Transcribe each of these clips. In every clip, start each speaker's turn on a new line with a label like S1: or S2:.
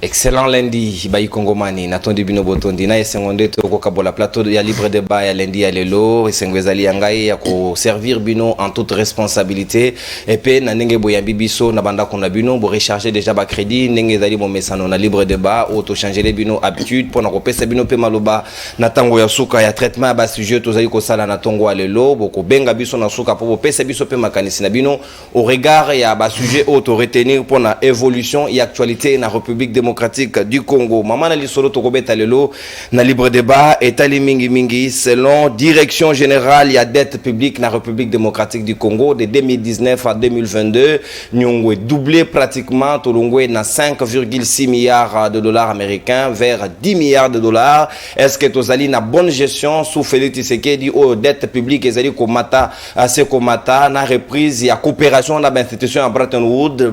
S1: Excellent lundi, Bayi Kongomani, Natondi Bino Botondi, na Sengonde Toko Kabola, plateau de libre débat, ya lundi ya lelo, Sengwezali Yangai, ya ko servir Bino en toute responsabilité, et puis Nanenge Boyambi Biso, Nabanda Kona Bino, pour recharger déjà ba crédit, Nenge Zali Momesano, na libre débat, auto changer les Bino habitude, pour na kopesa Bino pe maloba, Natango ya suka, ya traitement, ba sujet, tozali ko sala Natongo alelo, boko benga Biso na suka, pour pesa Biso pe makanisi na Bino, au regard, ya ba sujet, auto retenir, pour na évolution, et actualité, na République démocratique du Congo. Maman ali solo tokobeta lelo na libre débat etali mingi selon direction générale ya dette publique na République démocratique du Congo de 2019 à 2022 nyongwe doublé pratiquement tolongwe na 5,6 milliards de dollars américains vers 10 milliards de dollars. Est-ce que tozali na bonne gestion sous Félix Tshisekedi au dette publique ezali komata assez komata na reprise ya coopération na institution à Bretton Woods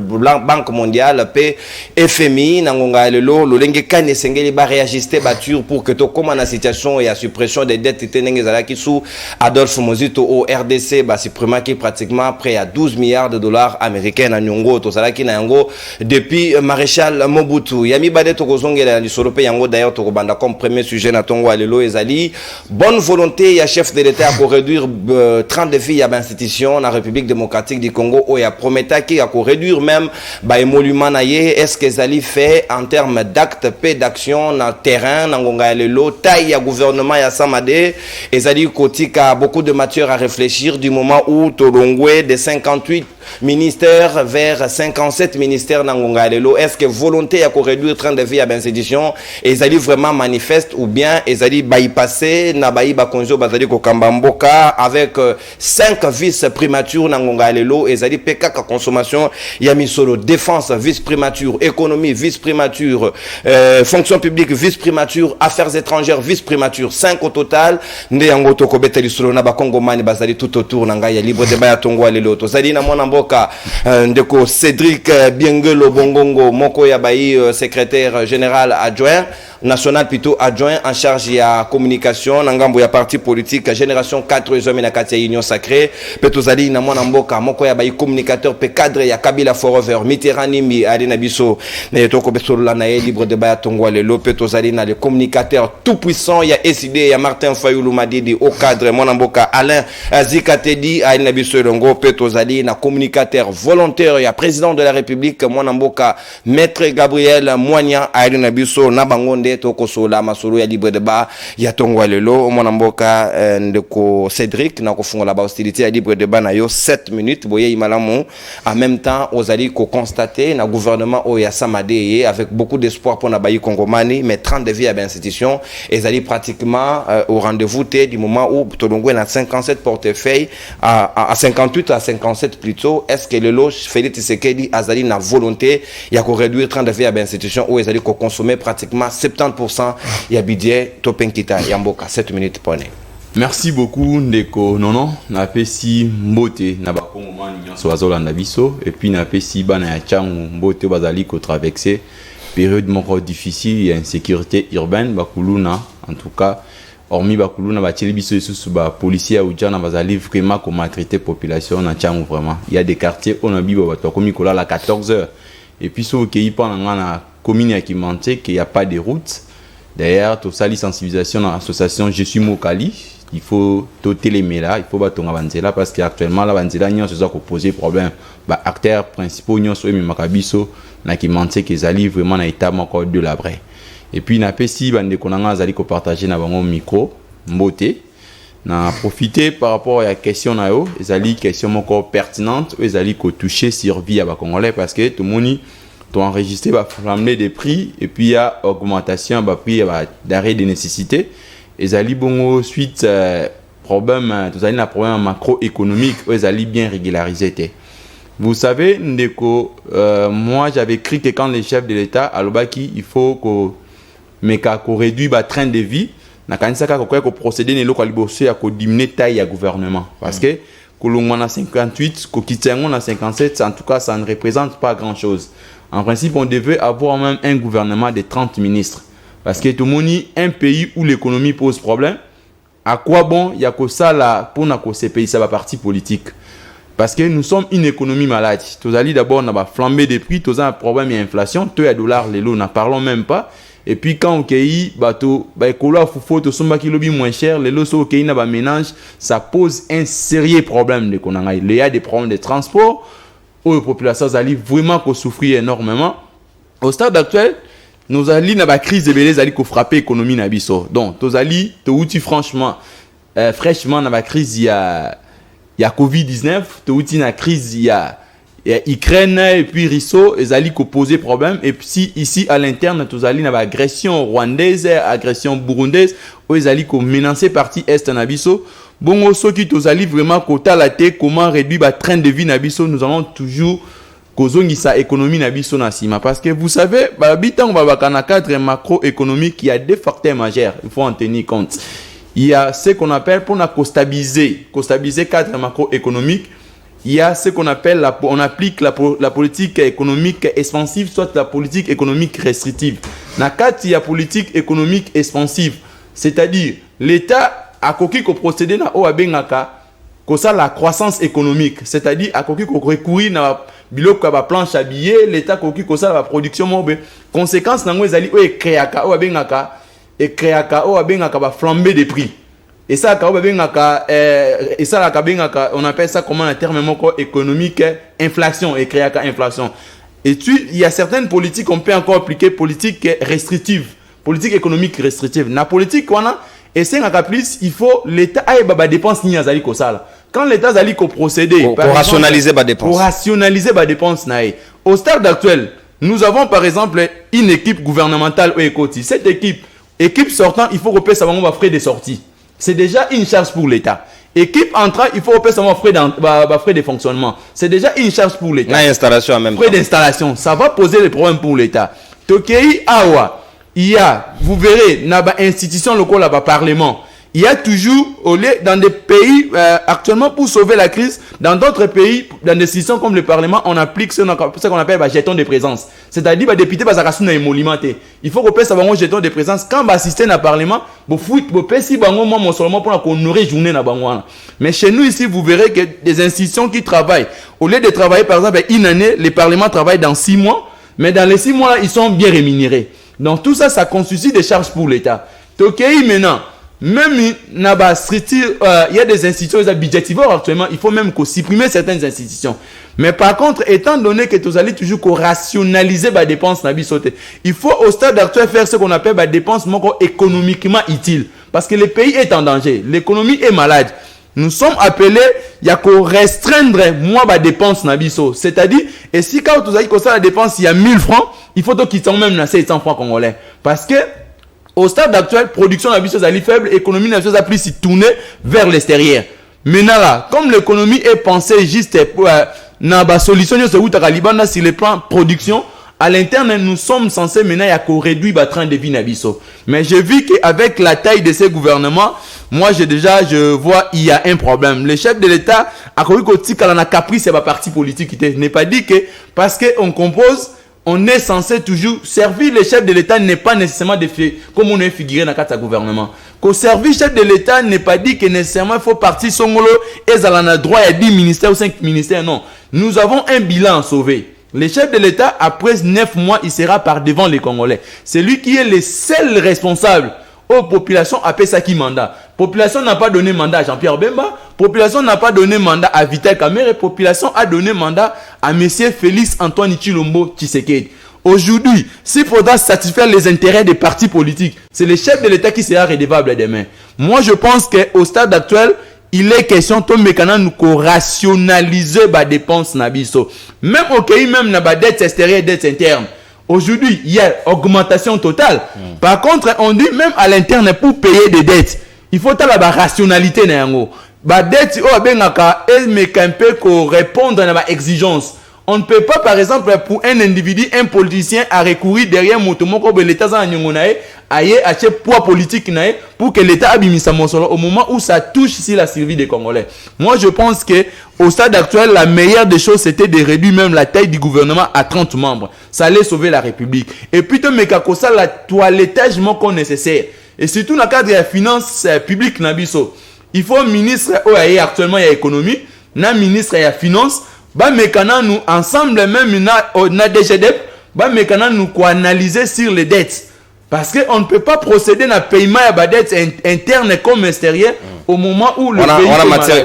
S1: Banque mondiale P FMI na le kane sengeli ba réajuster bature pour que to comme na situation et à suppression des dettes tenenge zalaki sous Adolphe Mozito au RDC ba supprimer qui pratiquement près à 12 milliards de dollars américains na nyongo to zalaki na yango depuis Maréchal Mobutu yami bade to kozongela li solope yango d'ailleurs to kobanda comme premier sujet na tongo alelo ezali bonne volonté ya chef de l'État pour réduire 30 défis ya ba institution na République démocratique du Congo o ya prometa qui a ko réduire même ba émolument na ye est-ce que ezali fait en termes d'actes, d'action dans le terrain, dans le taille à gouvernement ya Samade, et ça dit qu'il y a beaucoup de matière à réfléchir du moment où Tolongwe de 58 ministères vers 57 ministères dans Ngongalelo. Est-ce que volonté à réduire 30 de vie à l'institution et ça dit vraiment manifeste ou bien et ça dit bypasser na baïba konjo bazali ko kambamboka avec 5 vices primatures dans Ngongalelo et ça dit PK consommation yami solo défense vice primature économie vice primature fonction publique vice primature affaires étrangères vice primature 5 au total nde yango to ko beteli solo na ba Kongomani bazali tout autour na ngai ya libre débat ya tongo alelo to zali na mona ndeko Cédric Biengelo Bongongo moko ya bayi secrétaire général adjoint national plutôt adjoint en charge ya communication na ngambo ya parti politique génération 4 hommes na kati ya union sacrée petozali na mwana mboka moko ya bayi communicateur pe cadre ya Kabila forever Mitterrand nimbi ali na biso na toko besolola na libre débat ya tongo lelo petozali na le communicateur tout puissant ya SID ya Martin Fayulu Madidi au cadre mwana mboka Alain Zikatedi ali na biso longo petozali na communicateur volontaire ya président de la République mwana mboka maître Gabriel Moignan ali na biso na bangonde toko sola masolo ya libre débat ya tongo lelo mwana mboka ndeko Cédric na kofungola ba hostilité ya libre débat na yo 7 minutes boye imalamu en même temps ozali ko constater na gouvernement o ya Samade avec beaucoup d'espoir pour na bayi Kongomani mais 30 de vie à l'institution et zali pratiquement au rendez-vous du moment où Tolongwe na 57 portefeuilles à 58 à 57 plutôt est-ce que le loge Félix Tshisekedi azali na volonté ya ko réduire 30 de vie à l'institution ou ezali ko consommer pratiquement 70% ya budget topenkita yamboka 7 minutes pone.
S2: Merci beaucoup ndeko nono na pesi mbote na bakongomani nyonso bazolanda biso et puis na pesi bana ya changu mbote bazali ko traverser période moko difficile ya insécurité urbaine bakuluna en tout cas hormis bakuluna bateli biso sous ba policiers ou jana bazali vraiment ko maltraiter population na changu vraiment il y a des quartiers on a bibo bato komi kola la 14h et puis so ke ipa na commune ya Kimante qu'il y a pas de route d'ailleurs tout ça sensibilisation dans l'association Je suis Mokali il faut toter les là il faut batonga banzela parce qu'actuellement la banzela nyon se ko poser problème ba acteurs principaux nyon so mi makabiso na Kimante que zali vraiment na état encore de la vraie et puis na pesi bande konanga zali ko partager na bango micro mbote na profiter par rapport à la question na yo zali question encore pertinente zali ko toucher survie à ba congolais parce que tout monde enregistré va flamber des prix et puis il y a augmentation bah prix d'arrêt de nécessité et zali bongo suite problème tout ça un problème macroéconomique ils allaient bien régulariser. Vous savez ndeko moi j'avais écrit que quand les chefs de l'État à l'obaki il faut qu'on réduit ba train de vie na kanisa ka ko procéder ne local bossé à ko diminuer taille à gouvernement parce que kolongwa na 58 ko kitiango na 57 en tout cas ça ne représente pas grand-chose. En principe, on devait avoir même un gouvernement de 30 ministres. Parce que tout le monde, un pays où l'économie pose problème, à quoi bon il y a que ça là pour que ces pays, ça va parti politique. Parce que nous sommes une économie malade. Tous allez d'abord on a flambé des prix, tous un problème d'inflation, tout est dollar les lots, n'en parlons même pas. Et puis quand on cueille bateau, écolo faut tout somba qui lobby moins cher, les lots au na ba ménage, ça pose un sérieux problème de qu'on a. Il y a des problèmes de transport où les populations allaient vraiment souffrir énormément. Au stade actuel, nous allons na ba crise de belé allait ko frapper l'économie na biso. Donc tous allez te outil franchement fraîchement na ba crise il y a Covid-19, te outil na crise il y a Ukraine et puis Risso, ils allaient poser problème. Et puis ici à l'interne, tous allés dans agression rwandaise, agression burundaise, où ils allaient menacer partie est nabiso. Bon, ceux qui tous allés vraiment côté la tête, comment réduire le train de vie nabiso, nous allons toujours causer sa économie nabiso nasima. Parce que vous savez, on va dans un cadre macroéconomique, il y a deux facteurs majeurs, il faut en tenir compte. Il y a ce qu'on appelle pour stabiliser cadre macroéconomique. Il y a ce qu'on appelle, on applique la politique économique expansive, soit la politique économique restrictive. Dans le cas, il y a politique économique expansive, c'est-à-dire l'État a coquille qu'on procéder dans la croissance économique, c'est-à-dire a coquille qu'on recourir dans la planche à billets, l'État coquille qu'on la production mobile. Conséquence, nous allons créer flamber des prix. Et ça, on appelle ça comment un terme économique, inflation et créer inflation. Et puis, il y a certaines politiques qu'on peut encore appliquer, politique restrictive, politique économique restrictive. La politique, et c'est plus, il faut l'État aille des dépenses ni azali ko sala. Quand l'État azali ko procéder
S1: pour rationaliser les dépenses.
S2: Pour rationaliser les dépenses naï. Au stade actuel, nous avons par exemple une équipe gouvernementale au Ekoti. Cette équipe sortant, il faut repérer ça va frais de sortie. C'est déjà une charge pour l'État. Équipe entrant, il faut repérer ça frais de fonctionnement. C'est déjà une charge pour l'État.
S1: Installation en même temps.
S2: Frais d'installation, ça va poser des problèmes pour l'État. Tokei Awa, il y a, vous verrez, dans les institutions locales, là-bas, parlement, il y a toujours, dans des pays, actuellement, pour sauver la crise, dans d'autres pays, dans des institutions comme le Parlement, on applique ce qu'on appelle un jeton de présence. C'est-à-dire, les députés, il faut qu'on savoir un jeton de présence. Quand on assiste au Parlement, on peut si on seulement pour honorer journée. Mais chez nous, ici, vous verrez que des institutions qui travaillent, au lieu de travailler, par exemple, une année, les parlements travaillent dans 6 mois, mais dans les 6 mois, ils sont bien rémunérés. Donc, tout ça, ça constitue des charges pour l'État. Tokei, maintenant, même il y a des institutions budgétivores actuellement, il faut même supprimer certaines institutions. Mais par contre, étant donné que vous allez toujours rationaliser les dépenses, il faut au stade actuel faire ce qu'on appelle des dépenses économiquement utiles. Parce que le pays est en danger, l'économie est malade. Nous sommes appelés, il y a qu'à restreindre moins les dépenses. C'est-à-dire, et si quand vous avez la dépense, il y a 1000 francs, il faut qu'ils soient même à 700 francs congolais. Parce que, au stade actuel, production nationale est faible, économie nationale a plus se tourner vers l'extérieur. Maintenant là, comme l'économie est pensée juste pour la solution sur le plan production, à l'interne, nous sommes censés maintenant réduire le train de vie nabiso. Mais j'ai vu qu'avec la taille de ces gouvernements, moi je vois il y a un problème. Le chef de l'État a cru que la caprice c'est ma parti politique. Il n'est pas dit que parce qu'on compose, on est censé toujours servir le chef de l'État n'est pas nécessairement comme on est figuré dans le gouvernement. Qu'au servir le chef de l'État n'est pas dit que nécessairement il faut partir songolo et ça en a droit à 10 ministères ou 5 ministères. Non. Nous avons un bilan à sauver. Le chef de l'État, après 9 mois, il sera par devant les Congolais. C'est lui qui est le seul responsable aux populations après ça qui mandat. Population n'a pas donné mandat à Jean-Pierre Bemba. Population n'a pas donné mandat à Vital Kamerhe. Population a donné mandat à M. Félix Antoine Tshilombo Tshisekedi. Aujourd'hui, s'il faudra satisfaire les intérêts des partis politiques, c'est le chef de l'État qui sera redevable demain. Moi, je pense qu'au stade actuel, il est question de nous rationaliser les dépenses nabiso. Même au pays, même na ba dette extérieure, dette interne. Aujourd'hui, il y a augmentation totale. Par contre, on dit même à l'interne pour payer des dettes, il faut la rationalité na yango. Ba dette o bengaka un peu répondre à la exigence. On ne peut pas, par exemple, pour un individu, un politicien, à recourir derrière Motomoko, l'État aille acheter poids politique pour que l'État abimisse au moment où ça touche ici la survie des Congolais. Moi, je pense que au stade actuel, la meilleure des choses, c'était de réduire même la taille du gouvernement à 30 membres. Ça allait sauver la République. Et puis, ça, la toilettage nécessaire. Et surtout, dans le cadre de la finance publique, il faut un ministre, actuellement, il y a économie. na ministre ya finance ba mekana nous ensemble même na DGDEP ba mekana nous ko analyser sur les dettes parce que on ne peut pas procéder na paiement ya ba dettes interne comme extérieur au moment où le pays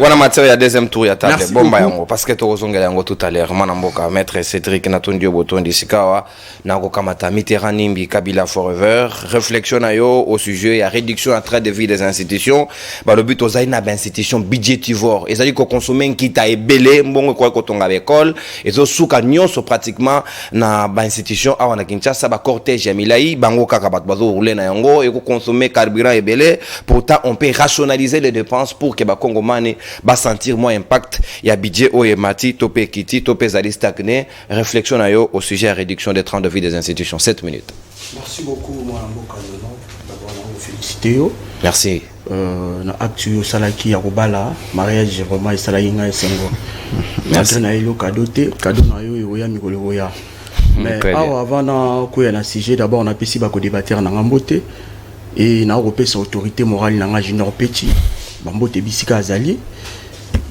S1: on a matière ya deuxième tour ya table bomba yango parce que to zongela yango tout à l'heure mana mboka maître Cédric Natondio Botondi Sikawa na ko kamata Mitterrand Nimbi Kabila forever réflexion ayo au sujet ya réduction en train de vie des institutions ba le but ozai na ba institution budgétivore ezali ko consommer nkita ebele mbongo ko ko tonga l'école ezo suka nyonso pratiquement na ba institution awa na Kinshasa ba cortège ya milai bango kaka bat bazo rouler na yango et ko consommer carburant ebele pourtant on peut rationaliser les dépenses pour que ba Congomani ba sentir moins impact ya budget o mati topé kiti topé zali stagné réflexion ayo au sujet à réduction des temps de vie des institutions 7 minutes.
S3: Merci beaucoup moi mboka nono d'abord na féliciter yo.
S1: Merci.
S3: Na actu salaki ya kobala mariage vraiment salaki nga esengo. Merci na yo cadeau na yo ya mikolo ya. Mais avant na ko ya na sujet d'abord on a pesi ba ko débattre na ngambote et na repesa autorité morale na nga Junior Petit bambote bisika azali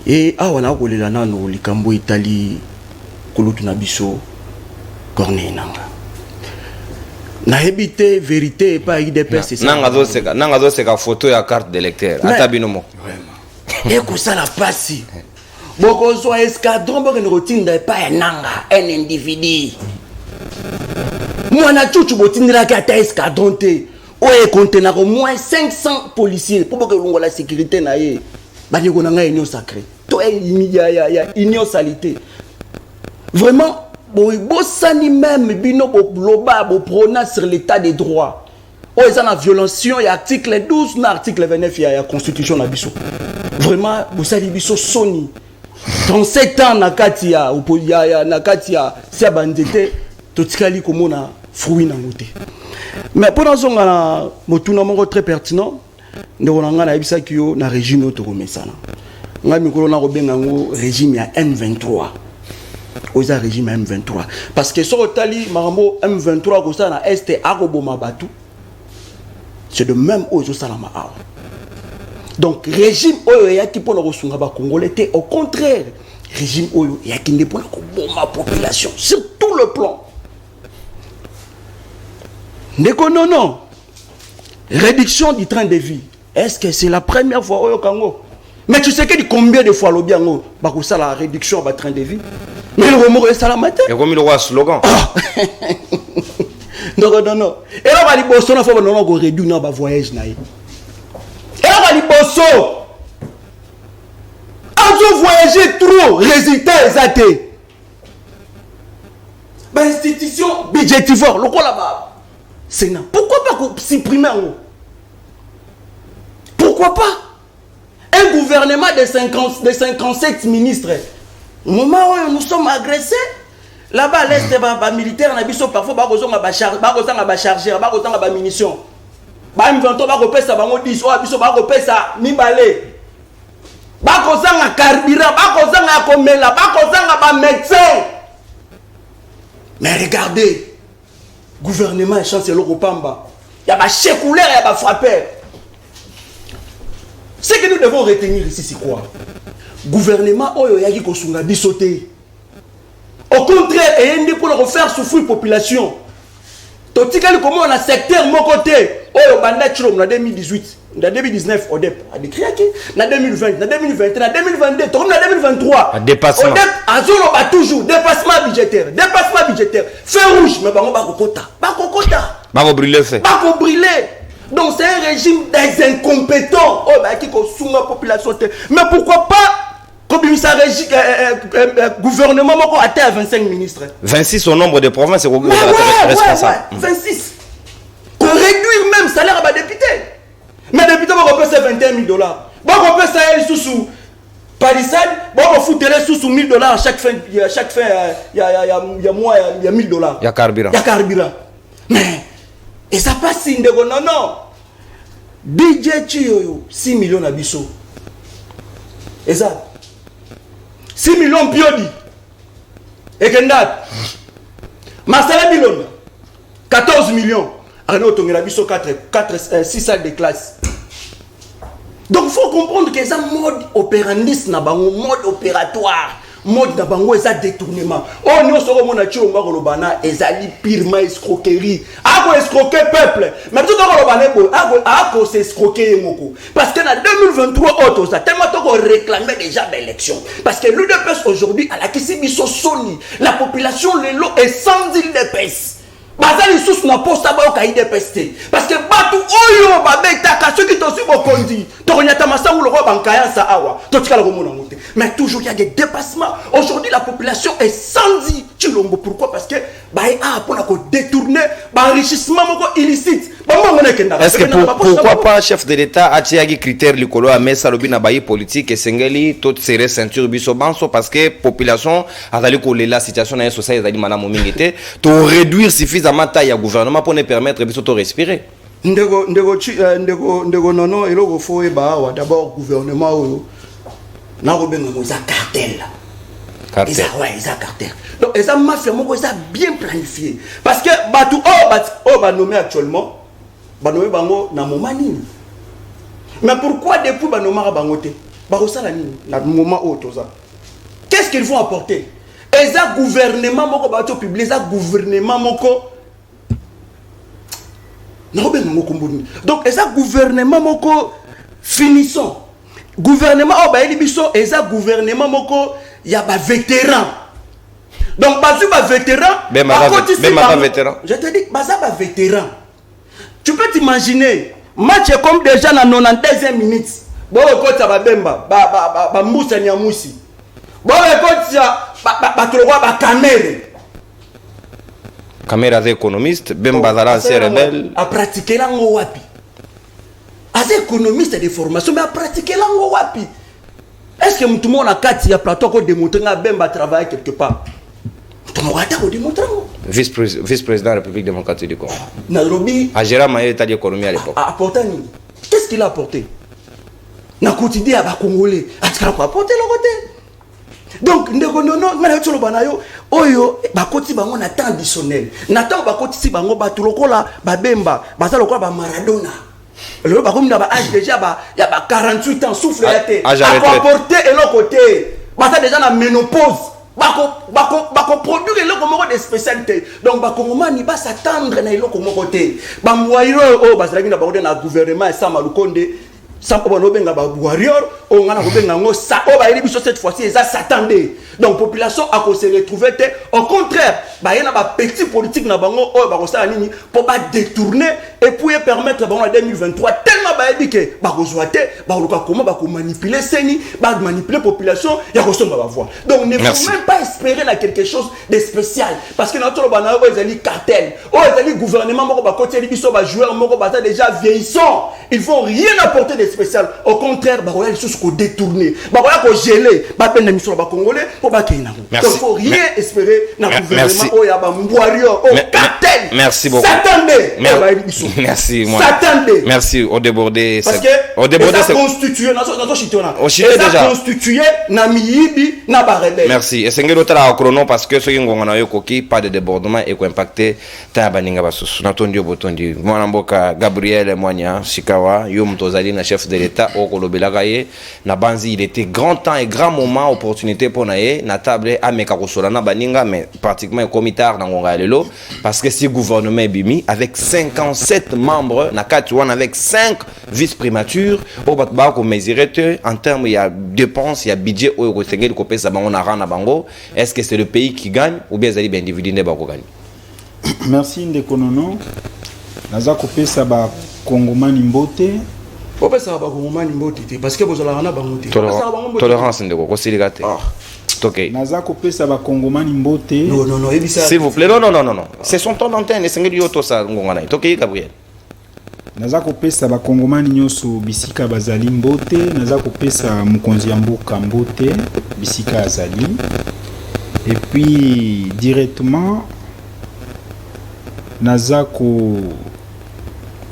S3: et awa na kolela nano likambo Italie kulutu na biso corne nanga na hebite vérité et pas IDPS c'est
S1: ça nanga zo seka photo ya carte d'électeur ata binomo
S3: vraiment et ko sala pasi boko so escadron boko ne rotinda pas nanga un individu mwana chuchu botindira ka ta escadron te oye contenant au moins 500 policiers pour que la sécurité na ye bani ko nanga union sacrée to ya union salité vraiment bo sani même bino bo globa bo prona sur l'état des droits o eza na violation ya article 12 na article 29 ya constitution na biso vraiment bo sali biso soni 37 ans na kati ya na kati ya sia bandete to tikali komona fruit na ngote. Mais pour nous, on a un très pertinent. Nous avons un régime autoromessana. Nous avons un régime M23. Nous avons un régime M23. Parce que sur le tali, M23, c'est de même aux Salama. Donc, régime qui pour le Congolais, au contraire, régime qui n'est pas la population, sur tout le plan. Non. Réduction du train de vie. Est-ce que c'est la première fois au Congo? Mais tu sais que combien de fois le bien ça la réduction du train de vie. Mais le remords est ça la matin.
S1: Et comme il y a un slogan.
S3: Non. Et là, il faut que réduire notre voyage. Et là, il faut voyager trop. Résultat exact. Institution budgétivore. Le quoi là-bas? Sénat. Pourquoi pas supprimer en haut? Pourquoi pas? Un gouvernement de 57 ministres. Au moment où nous sommes agressés, là-bas, l'Est est militaire, parfois, ils chargé, ils munitions. Ils ont 10, ils mais regardez. Gouvernement et chancelier Pamba. Il y a des chécouleurs, il y a des frappeurs. Ce que nous devons retenir ici, c'est quoi? Gouvernement, il y a des sauté. Au contraire, il y a pour refaire souffrir la population. Comment on a secteur mon côté? En 2018, en 2019, on a décrit en 2020, en 2021, en 2022, en 2023.
S1: Un dépassement.
S3: On a toujours dépassement budgétaire. Feu rouge, mais on va
S1: Bako brûler fait.
S3: Bako brûler. Donc c'est un régime des incompétents. Qui consomme la population. Mais pourquoi pas? Comme ça régime gouvernement a atteint 25 ministres.
S1: 26 au nombre de provinces et
S3: responsables. 26. Qu'on réduire même le salaire à député. Mais les députés vont repayer 21 000 $. Bon, on peut ça sous palissade. Bon, on fout sous $1 000 chaque fin. Il y a mois, il y a $1 000.
S1: Il y a carburant.
S3: Mais, et ça passe signe de non. DJ Chioyo, 6 millions d'abissaux. Et ça 6 millions Piodi. Et Kendat. Marcela Bilon. 14 millions. Arnaud Tongelabiso 6 salles de classe. Donc il faut comprendre que ça mode opérandiste na bango, mode opératoire, mode na bango ça détournement. Oh nous sommes mon nature on va kolobana ezali purement escroquerie. Ako escroquer peuple. Mais tout dans kolobana bo ako c'est escroquer ngoko. Parce que en 2023 auto ça tellement qu'on réclamait déjà d'élection. Parce que l'UDPS aujourd'hui à la Kisibiso Sony, la population lelo est 100 000 DPS. Bazali sous na posta ba ka IDPST parce que batu oyo ba betaka ceux qui t'ont su bokondi to nyata masangu le roi bankaya sa awa to tika la komona monte mais toujours il y a des dépassements. Aujourd'hui la population est sans dit Chilombo. Pourquoi? Parce que ba pour la détourner ba enrichissement moko illicite.
S1: Est-ce que pourquoi pas chef de l'État a tiré critères likolo a mesa lobi na bayi politique et sengeli tout serré ceinture biso banso parce que population azali ko la situation na société azali mana momingité to réduire suffisamment taille à gouvernement pour ne permettre biso to respirer.
S3: Ndego nono eloko fo e ba wa d'abord gouvernement oyo na ko benga mo za cartel.
S1: Cartel.
S3: Ils cartel. Donc ils ont mafia moko ça bien planifié parce que batu ba nommé actuellement ba nommé bango na momani. Mais pourquoi depuis ba nommé bango te? Ba rosala nini na moment auto ça. Qu'est-ce qu'ils vont apporter? Et ça gouvernement moko ba to publier ça gouvernement moko. Non ben moko mboni. Donc et ça gouvernement moko finissons. Gouvernement ba elibiso et ça gouvernement moko il y a des vétérans. Donc, basu ba vétéran.
S1: Vétéran.
S3: Je te dis, basu ba vétéran. Tu peux t'imaginer, match est comme déjà dans 92e minute. Bon, écoute, ça va bemba, ba moussa nyamusi. Bon, écoute, ça ba troisième ba caméra.
S1: Caméra économiste, bemba zara c'est rebelle.
S3: À pratiquer la wapi. As économiste de formation, mais à pratiquer la wapi. Est-ce que tout le monde a quatre plateau pour démontrer que Bemba travaille quelque part? Tout le monde a démontré.
S1: Vice-président de la République démocratique du Congo.
S3: Nairobi.
S1: A géré ma état d'économie à l'époque.
S3: A apporté. Qu'est-ce qu'il a apporté? Dans le quotidien, à Congolais. A apporté le côté. Donc, non, mais tu le banayo. Oyo, bakoti bango na temps additionnel. Na temps bakoti si bango batulokola ba Bemba, bazalokola ba Maradona. Le baroum n'a pas âge déjà, il y a 48 ans, souffle à terre. À comporter et l'autre côté. Ça déjà la ménopause. Bako produire l'autre de spécialité. Donc, Bakomoma n'y va s'attendre à l'autre côté. Bamouaïro, oh, Bazalagi n'a pas de gouvernement et ça Malukonde. Sans pas benga ba warrior, on a benga ngo ça. Oh, bah, il cette fois-ci, ils s'attendaient. Donc, population a se retrouver. Au contraire, bah, il y a ba petit politique na bango, oh, bah, ça nini pour pas détourner et pour permettre bango en 2023 tellement bah dit que bah rejoiter, bah comment bah manipuler seni, bah manipuler population, il y a reçu ma voix. Donc, ne faut même pas espérer là quelque chose de spécial parce que notre banana ils ont cartel, oh, ils ont gouvernement moko ba côté biso ba joueur moko ba déjà vieillissant, ils vont rien apporter de spécial. Au contraire, bah voilà les choses qu'on détourner, bah voilà qu'on geler, bah peine mission ba congolais pour ba kina. Donc faut rien espérer dans gouvernement oh ya ba warrior, oh cartel.
S1: Merci beaucoup.
S3: S'attendez.
S1: Merci moi.
S3: S'attendez.
S1: Merci au débordé.
S3: Parce que au débordé c'est constitué dans chitona.
S1: Déjà
S3: constitué na miyibi na ba rebelle.
S1: Merci. Et c'est ngelo tala chrono parce que ce qui ngona yo koki pas de débordement et ko impacter ta baninga basusu. Natondi obotondi. Mwana mboka Gabriel Mwanya Shikawa yo mtozali na chef de l'État au Kolobelagaye na banzi il était grand temps et grand moment opportunité pour naé na table à mekakosola na baninga mais pratiquement comitard na ngonga lelo parce que si gouvernement bimi avec 57 membres na Katuan avec 5 vice-primatures au batba ko mesurer en termes il y a dépenses il y a budget au kosengeli ko pesa bango na rana bango est-ce que c'est le pays qui gagne ou bien zali ben individu ne ba ko gagne?
S4: Merci Ndekonono. Naza ko pesa ba Kongomani mbote.
S3: Popesa ba Kongomani mbote parce que vous allez na bango te.
S1: Tolérance ndeko ko siligate. Okay.
S4: Naza ko pesa ba Kongomani mbote.
S3: Non,
S1: s'il vous plaît. Non. C'est son temps d'antenne et sengeli yoto sa ngongana. Tokei Gabriel.
S4: Naza ko pesa ba Kongomani nyoso bisika bazali mbote, naza ko pesa mukonzi ya mboka mbote bisika azali. Et puis directement naza ko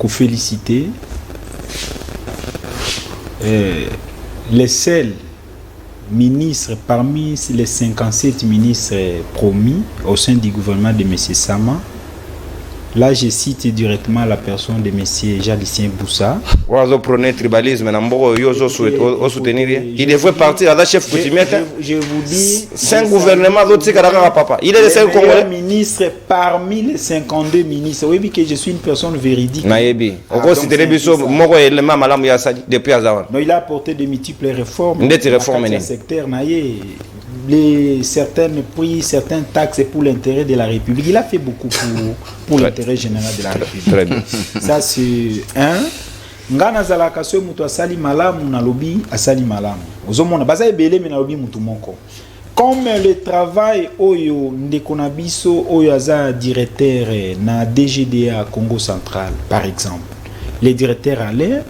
S4: féliciter les seuls ministres parmi les 57 ministres promis au sein du gouvernement de M. Sama Là, je cite directement la personne de M. Jalicien Boussa.
S1: Oiseau prôner tribalisme, soutenir. Il devrait partir à la chef coutumier.
S4: Je vous dis,
S1: c'est un gouvernement d'autres papa. Il est le seul Congolais.
S4: Ministre parmi les 52 ministres. Oui, que je suis une personne véridique.
S1: Naïbi. Depuis Azawan.
S4: Il a apporté de multiples réformes.
S1: Des réformes.
S4: Le secteur certaines prix, certaines taxes pour l'intérêt de la République. Il a fait beaucoup pour l'intérêt général de la République.
S1: Très bien.
S4: Ça, c'est un. Ngana zalaka so mutu asali malamu na lobi asali malamu. Ozomona baza ebele me na lobi mutu moko. Comme le travail oyo ndekona biso oyo aza directeur na DGDA Congo Central par exemple. Les directeurs à l'air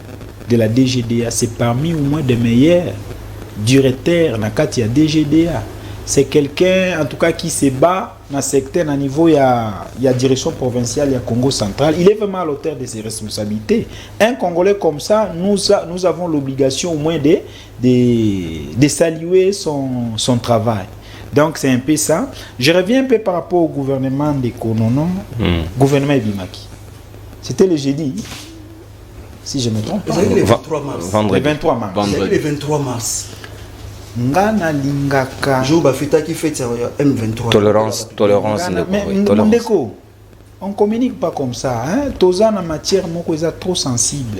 S4: de la DGDA, c'est parmi au moins des meilleurs directeur na kati ya DGDA. C'est quelqu'un en tout cas qui se bat dans le secteur à niveau ya direction provinciale ya Congo Central. Il est vraiment à l'auteur de ses responsabilités. Un Congolais comme ça, nous avons l'obligation au moins de saluer son travail. Donc c'est un peu ça. Je reviens un peu par rapport au gouvernement de Konono, gouvernement Ebimaki. C'était le jeudi, si je me trompe pas.
S3: Le 23 mars.
S4: Le 23 mars.
S3: Le 23 mars.
S4: Ngana lingaka
S3: jour bafita qui fait M23
S1: tolérance
S4: ndeko on communique pas comme ça hein toza na matière moko eza trop sensible.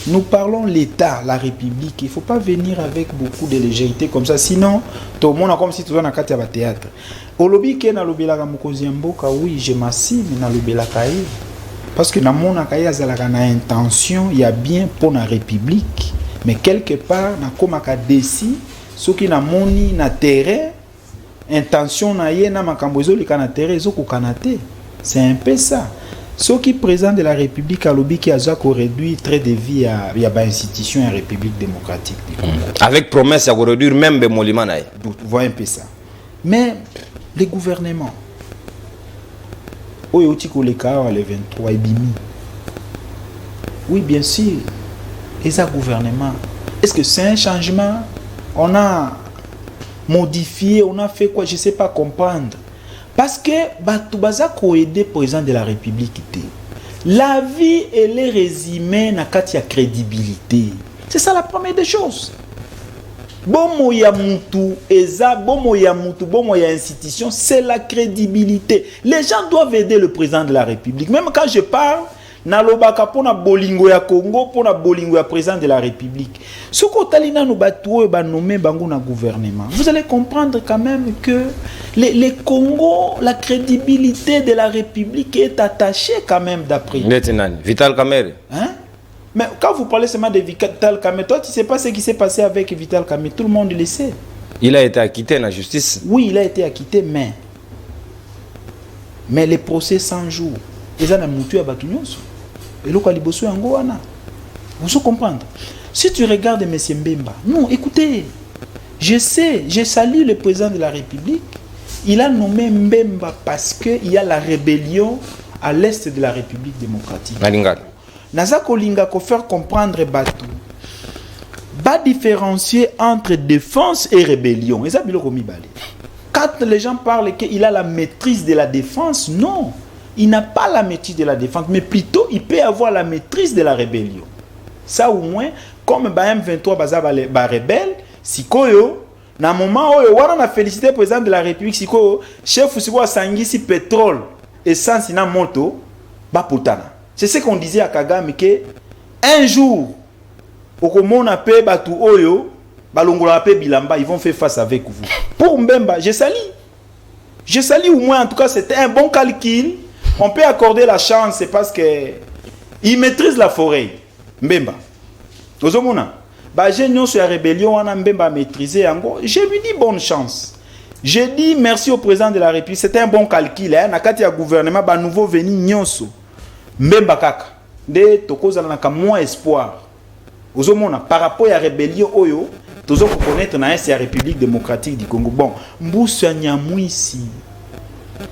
S4: Nous parlons l'État, la République. Il faut pas venir avec beaucoup de légèreté comme ça, sinon tout le monde comme si toza na kati ya théâtre. Olobi ke na lobelaka mokozi mboka, oui je m'assime na lobelaka ye parce que na mona kaya azalaka na intention ya bien pour la République, mais quelque part na komaka desi ce qui na moni na terrain intention na ye na makambo ezolika na terrain ezokokanate. C'est un peu ça. Ce qui président de la République a lobby qui a réduit très de vie à ba institution en République démocratique du Congo.
S1: Avec promesse à réduire même Bemolima naï.
S4: Vous voyez un peu ça. Mais les gouvernements oyo tiko le cas le 23 ebimi. Oui bien sûr. Et ça gouvernement. Est-ce que c'est un changement? On a modifié, on a fait quoi? Je ne sais pas comprendre. Parce que Batoubaza ko aider président de la République. La vie, elle est résumée dans la crédibilité. C'est ça la première des choses. Bomo ya mutu, eza, bomo ya mutu, bomo ya institution, c'est la crédibilité. Les gens doivent aider le président de la République. Même quand je parle, nalobaka pona bolingo ya Congo, pona bolingo ya président de la République. Ce kotalina no batuo ba nommé bango na gouvernement. Vous allez comprendre quand même que les Congo, la crédibilité de la République est attachée quand même d'après.
S1: Vital Kamerhe.
S4: Hein? Mais quand vous parlez seulement de Vital Kamerhe, toi tu sais pas ce qui s'est passé avec Vital Kamerhe, tout le monde le sait.
S1: Il a été acquitté dans la justice.
S4: Oui, il a été acquitté, mais les procès 100 jours. Ils ont mutu à Batunyos. Et le Kalibosu Angoana. Vous comprenez? Si tu regardes M. Mbemba, non, écoutez, je sais, je salue le président de la République. Il a nommé Mbemba parce qu'il y a la rébellion à l'est de la République démocratique. Nazako Lingako faire comprendre Batou. Pas différencier entre défense et rébellion. Quand les gens parlent qu'il a la maîtrise de la défense, non. Il n'a pas la maîtrise de la défense, mais plutôt il peut avoir la maîtrise de la rébellion. Ça au moins, comme M23 baza ba rebelle, sikoyo, na moment où on a félicité le président de la République, sikoyo, chef sikoyo sangisi pétrole, essence na moto, ba potana. C'est ce qu'on disait à Kagame que un jour, au komona pe batu oyo, balongola pe bilamba, ils vont faire face avec vous. Pour Mbemba, je salue. Je salue au moins, en tout cas, c'était un bon calcul. On peut accorder la chance, c'est parce que il maîtrise la forêt. Mbemba. Ozomona. Bah, j'ai sur la rébellion, on a Mbemba maîtrisé. Je lui dis bonne chance. Je dis merci au président de la République. C'était un bon calcul. Nakati ya gouvernement, bah, nouveau venu nyonso. Mbemba kaka. De tokoza na ka moins espoir. Ozomona. Par rapport à la rébellion, oyo, tous pour connaître na la République démocratique du Congo. Bon, Mboussa Nyamouissi.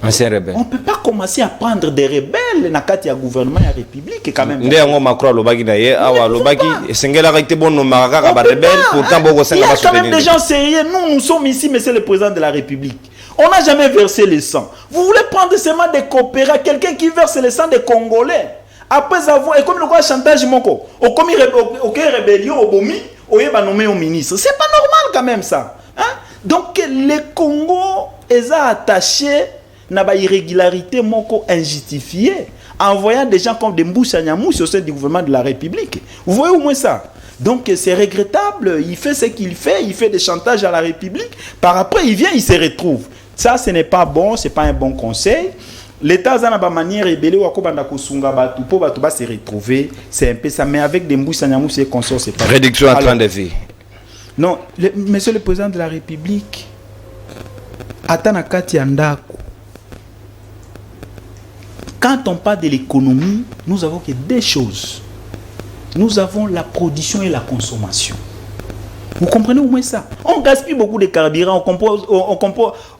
S1: Ancien rebelle.
S4: On ne peut pas commencer à prendre des rebelles dans le gouvernement et la République quand même. Il y a quand même des gens sérieux. Nous sommes ici, monsieur le président de la République.
S5: On n'a jamais versé le sang. Vous voulez prendre seulement des coopérants, quelqu'un qui verse le sang des Congolais. Après avoir, et comme le quoi chantage moko, au commis rébellion, au bomi, au yeba nommé au ministre. C'est pas normal quand même ça. Hein? Donc le Congo est attaché à une irrégularité moko injustifiée, en envoyant des gens comme des Mboussanyamous au sein du gouvernement de la République. Vous voyez au moins ça? Donc c'est regrettable, il fait ce qu'il fait, il fait des chantages à la République, par après il vient, il se retrouve. Ça ce n'est pas bon, ce n'est pas un bon conseil. L'État a une manière rebelle ou akobanda kosunga batu pour batu ba se retrouver, c'est un peu ça, mais avec des Mboussanyamous et consorts c'est pas.
S1: Réduction en train de vie.
S5: Non, monsieur le président de la République, Atana Kati Andako. Quand on parle de l'économie, nous avons que deux choses. Nous avons la production et la consommation. Vous comprenez au moins ça? On gaspille beaucoup de carburant,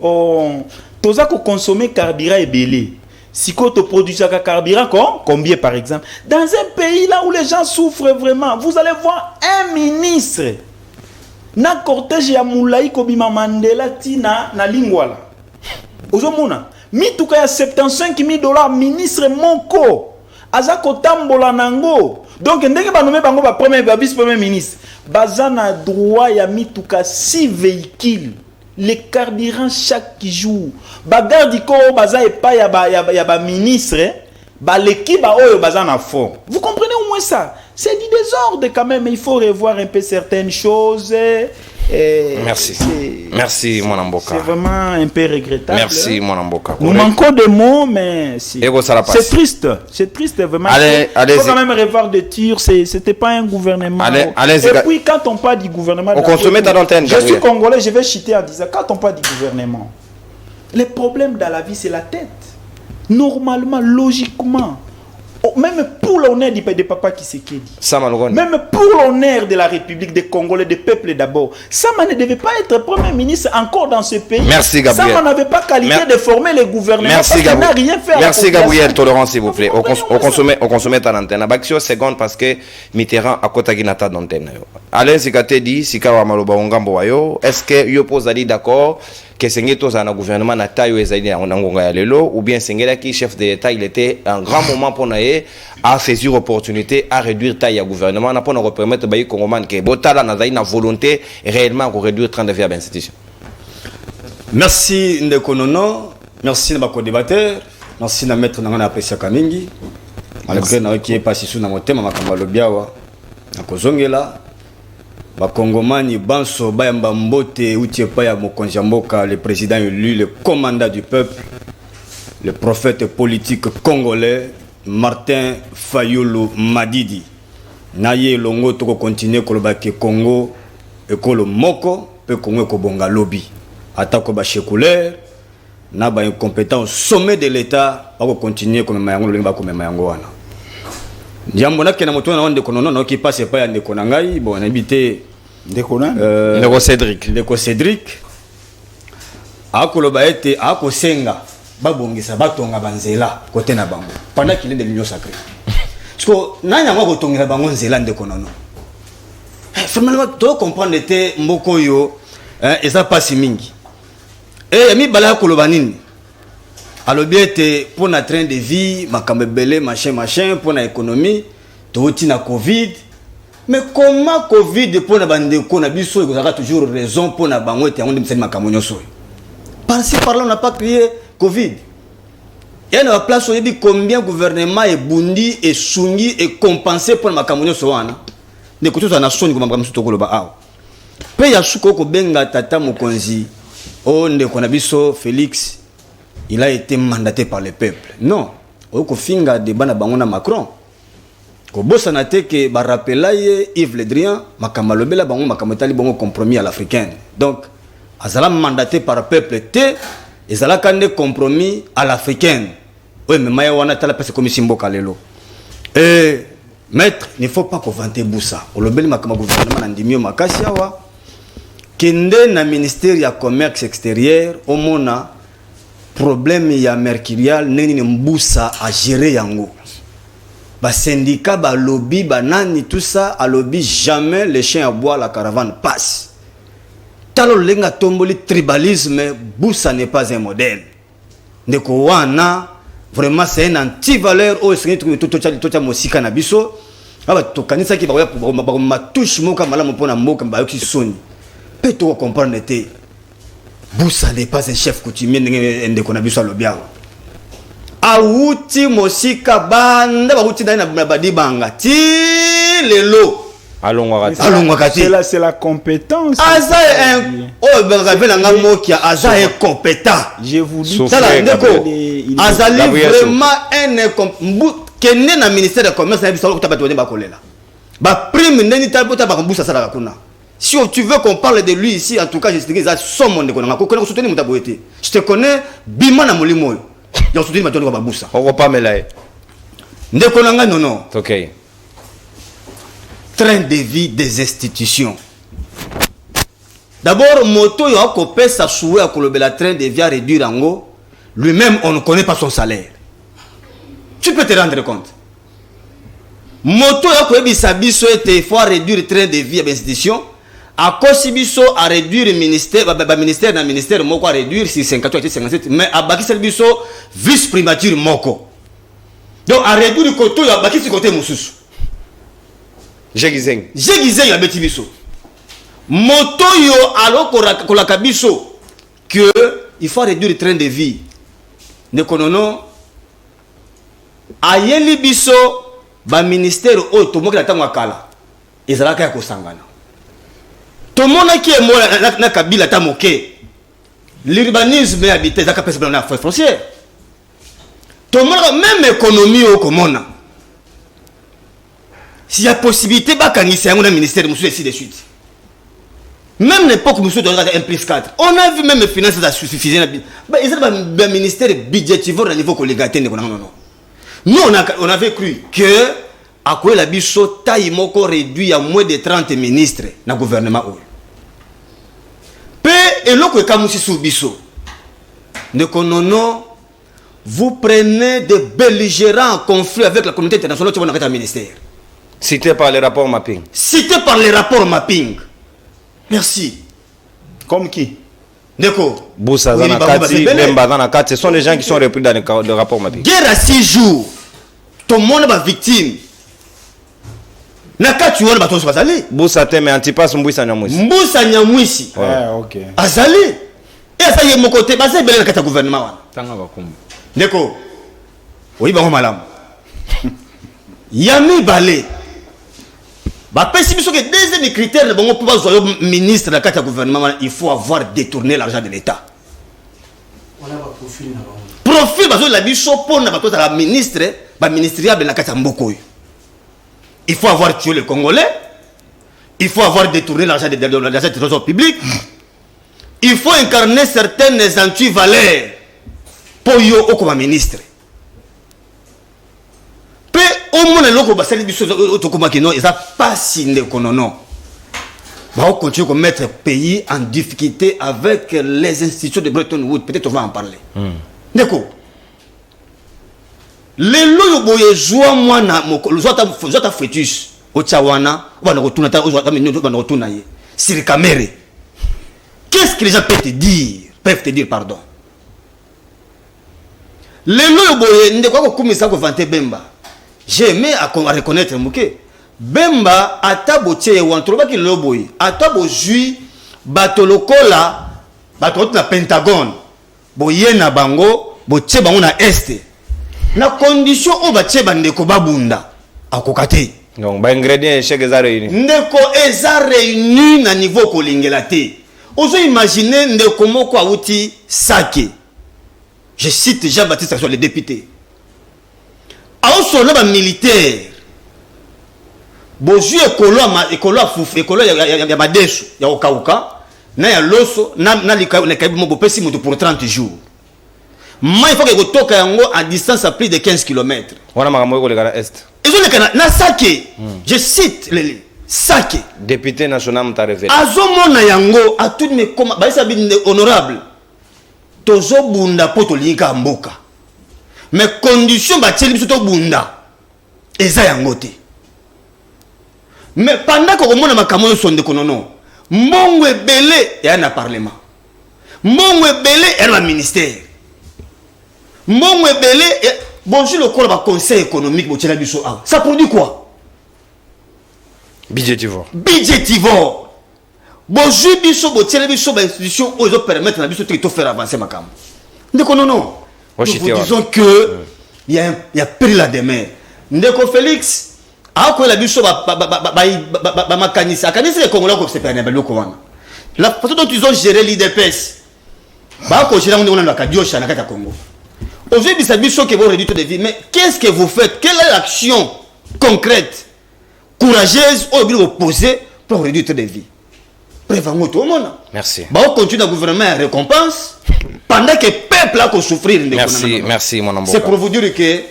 S5: on consommer carburant et belé. Si on produit un carburant, combien par exemple? Dans un pays là où les gens souffrent vraiment, vous allez voir un ministre. Na cortège ya Moulaï Kobima Mandela tina na lingwala. Ozomona, mituka ya $75,000 ministre Moko. Azako tambola nango. Donc ndenge ba nommé bango ba premier ba vice premier ministre. Bazana droit ya mituka 6 véhicules. Les carburants chaque jour. Ba garde ko baza epa ya ba ministre, ba l'équipe ba oyo bazana fort. Vous comprenez au moins ça? C'est du désordre quand même, il faut revoir un peu certaines choses.
S1: Merci. Merci, mon Amboka.
S5: C'est vraiment un peu regrettable.
S1: Merci, mon Amboka.
S5: Nous manquons de mots, mais c'est triste. C'est triste, vraiment. Il faut quand même revoir des tirs. C'était pas un gouvernement. Et puis, quand on parle du gouvernement... Je suis congolais, je vais chuter en disant, quand on parle du gouvernement, le problème dans la vie, c'est la tête. Normalement, logiquement, même pour l'honneur de Papa Tshisekedi, même pour l'honneur de la République des Congolais, des peuples d'abord, Sama ne devait pas être Premier ministre encore dans ce pays.
S1: Merci Gabriel.
S5: Sama n'avait pas qualité de former les gouvernements.
S1: Merci
S5: Gabriel. N'a rien fait.
S1: Merci Gabriel, tolérance s'il vous plaît. On consomme ta antenne. Abaxio seconde parce que Mitterrand a kota ginata d'antenne. Alain Sikate dit Sikawa Maloba Ongambo Wayo, est-ce que yo pose ali d'accord que Sengeto a un gouvernement na taille ezali en ngonga ya lelo ou bien Sengela qui chef de l'État, il était un grand moment pour naé à saisir opportunité à réduire taille à gouvernement na pour nous permettre bayi Congoman que botala na zai na volonté réellement pour réduire 30 vie à l'institution.
S3: Merci Ndeko Nono, merci na bako débatteur, merci na maître na apprécié Kamingi. Malgré na qui est passé sous na motema makamba lobiawa na kozongela Bakongomani Banso Bayamba Mbote Utiepa Mokonzi Mboka, le président élu, le commandant du peuple, le prophète politique congolais Martin Fayulu Madidi. Naye longo toko continuer kolobake Congo ekolo moko pe Congo ko bonga lobby. Atako ba séculaire na ba incompétent au sommet de l'état ba continuer comme mayango lo ba comme mayango wana. Ndiambo na kena moto na onde konono na ki passe pas ya ndeko na ngai bon habité
S5: ndeko na
S1: ndeko
S3: Cédric akoloba ete akosenga babongisa batonga banzela côté na bango pendant qu'il est de l'union sacrée parce que nanya ngwa kotongela bango nzela ndeko nono finalement to comprendre ete mboko yo eza pasi mingi et mi bala koloba nini alobi ete pour na train de vie makambe belé machin pour na économie to tina covid. Mais comment Covid pour na bandeko na biso il y a toujours raison pour na bango ete on dit makamonyo soyo. Par-ci par-là on n'a pas créé Covid. Il y a une place où il dit combien gouvernement est bundi et sungi et compensé pour makamonyo soana. De côté ça na soni comme makamonyo to koloba aw. Pe ya suko ko benga tata mokonzi o ndeko na biso Félix il a été mandaté par le peuple. Non, o ko finga de bana bango na Macron. Kobosa na te ke ba rappela ye Yves Le Drian makamalobela bango makamotali bango compromis à l'africaine. Donc azala mandaté par peuple te ezala kande compromis à l'africaine. Oui mais maya wana tala pese comme simboka lelo. Et maître, il ne faut pas qu'on vante boussa. Olobeli makama gouvernement na ndimio makasi awa kende na ministère ya commerce extérieur au mona problème ya mercurial neni mbusa à gérer yango. Ba syndicat, ba lobby, ba nani, tout ça, à lobby, jamais les chiens à bois, la caravane passe. talo lenga tomboli tribalisme, Boussa n'est pas un modèle. Ndeko wana vraiment c'est un anti-valeur au sengi tout mosika na biso. Aba to kanisa ki ba ma touche moka malamu pona mboka ba yoki soni. Pe to comprendre te. Boussa n'est pas un chef coutumier ndeko na biso lobia. Awuti mosika banda ba wuti na badi banga ti lelo.
S4: C'est la compétence.
S3: Aza un oh ben rappelle nga mokia Aza est compétent.
S4: Je vous dis
S3: ça ndeko Azali vraiment un kenne na ministère de commerce na biso ko tabato ba kolela. Ba prime ndeni tabota ba Boussa sala kuna. Si tu veux qu'on parle de lui ici, en tout cas, je te dis ça son monde ko na ko soutenir mutaboete. Je te connais bima na molimo. Ya soutenir ma tongo ba Boussa.
S1: On va pas melaye.
S3: Ndeko nanga non.
S1: OK.
S3: Train de vie des institutions. D'abord, moto yo akopé sa souhait à kolobela train de vie à réduire ango. Lui-même, on ne connaît pas son salaire. Tu peux te rendre compte. Moto yo akoyebi sabiso ete faut réduire train de vie à l'institution. A kosibiso à réduire ministère, ministère na ministère moko à réduire si 58 57 mais a baki serviso vice primature moko. Donc à réduire koto yo baki si côté mususu.
S1: Jegizeng
S3: ya beti biso. Moto yo alo kola kabiso que il faut réduire le train de vie. Ne konono ayeli biso ba ministère o to moki na tango akala. Ezalaka ya kosangana. To mona ki mo na kabila ta moke. L'urbanisme habité zaka pesa na frontière. To mona même économie o komona. S'il y a possibilité, bah, quand il y a un ministère, monsieur, ainsi de suite. Même l'époque, monsieur, de 1+4. On a vu même les finances suffisant. Bah, ils ont un ministère budgétivore à niveau collégaté. Non. Nous, on avait cru que, à quoi la bicho taille moko réduit à moins de 30 ministres dans le gouvernement. Pe, et l'autre, comme si sous bicho. Non, vous prenez des belligérants en conflit avec la communauté internationale, tu vas dans un ministère.
S1: Cité par les rapports mapping.
S3: Cité par les rapports mapping. Merci.
S4: Comme qui?
S3: D'accord.
S1: Boussa Zanakati, Bemba Zanakati, ce sont les gens qui sont repris dans le rapport mapping.
S3: Guerre à 6 jours. Tout le monde est victime. Nakati wana bato bazali.
S1: Boussa teme Antipas Mbouissa Nyamwisi.
S3: Mbouissa Nyamwisi.
S4: Ah, OK.
S3: Azali. Et ça y est mon côté, basé belé nakata gouvernement wana.
S2: Tanga bakombo.
S3: D'accord. Oui, ba malam. Yami balé. Bah, si vous avez des critères, pour être ministre de la gouvernement, il faut avoir détourné l'argent de l'État. Profil, parce que la bicho pour la ministre, ministériable de la carte Mboko. Il faut avoir tué les Congolais. Il faut avoir détourné l'argent de trésor public. Il faut incarner certaines anti-valeurs pour y avoir comme ministre. Au moins les locaux basali biso otokoma kino ils a pas signé konono va continuer à mettre le pays en difficulté avec les institutions de Bretton Woods, peut-être on va en parler. D'accord. Les loyo boye joie moi na zota fœtus au Tchawana on va retourner sur les caméras. Qu'est-ce que les gens peuvent te dire pardon. Les loyo boye ndeko ko kumisa ko vanter Bemba. J'ai aimé à reconnaître Mouké. Bemba atabo tche wantroba ki loboy atabo jui batolokola bato na Pentagone boye na bango bo tche bango na este na condition on va tche bandeko babunda akokate
S1: donc ba ingrédients chèque za réuni
S3: ndeko eza réuni na niveau kolingela te ozo imaginer ndeko moko awuti sake je cite Jean-Baptiste Akso le député a aussi un militaire. Bonjour écolo fouf écolo ya madesu ya okauka na ya loso na likabi mo bopesi moto pour 30 jours. Mais il faut que toka yango à distance à plus de 15 km.
S1: Wana makambo ko lekana est.
S3: Ils ont lekana na sake. Je cite les sake.
S1: Député national mtarevé.
S3: Azomona yango a tout me comme ba ça bin honorable. Tozo bunda poto linka mboka. Mais condition ba tcheli biso to bunda. Eza yango te. Mais pendant que on a makambo sonde konono, mbongo ebele ya na parlement mbongo ebele ya na ministère mbongo ebele bonjour le corps conseil économique botiela biso ah ça produit quoi
S1: budgétivore
S3: bonjour biso botiela biso ba institution ozo permettre na biso to faire avancer makambo ndeko non nous disons que il y a pris la demain ndeko Félix ako la biso ba makanisa kanisa les Congolais ko se perdre ba loko wana la façon dont ils ont géré l'IDPS ba ko gérer on a kadio chana kata Congo aujourd'hui biso que vous réduire de vie mais qu'est-ce que vous faites quelle est l'action concrète courageuse au bureau opposé pour réduire de vie prévenons tout le monde
S1: merci
S3: ba on continue le gouvernement à récompense pendant que peuple a ko souffrir
S1: merci mon amour
S3: c'est pour vous dire que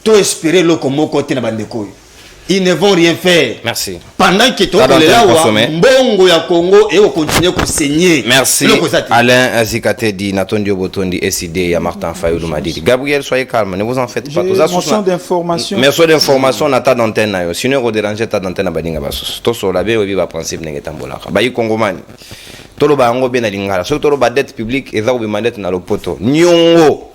S3: tout espérer le comme côté na bandeko ils ne vont rien faire.
S1: Merci.
S3: Pendant que tu es là, Mbongo ya Congo et on continue à saigner.
S1: Merci. Alain Azikate dit Natondio Botondi SID ya Martin Fayoulou m'a dit. Gabriel, soyez calme, ne vous en faites pas.
S4: Mention d'information.
S1: Mention d'information na ta d'antenne na yo. Sinon on dérange ta d'antenne na badinga basos. To so labe obi ba principe nenge tambola. Ba yi Congomani. Tolo ba ngo be na lingala. So tolo ba dette publique et za obi mandate na lopoto. Nyongo.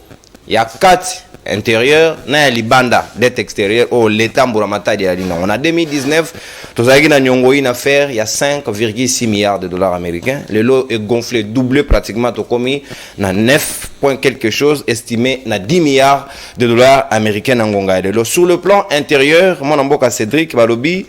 S1: Ya 4 intérieur na libanda dette extérieure au l'état mburamata de la ligne. On a 2019 tous avec na nyongo une affaire il y a 5,6 milliards de dollars américains. Le lot est gonflé, doublé pratiquement au commis na 9 point quelque chose estimé na 10 milliards de dollars américains en Ngonga. Sur le plan intérieur, mon amboka Cédric Balobi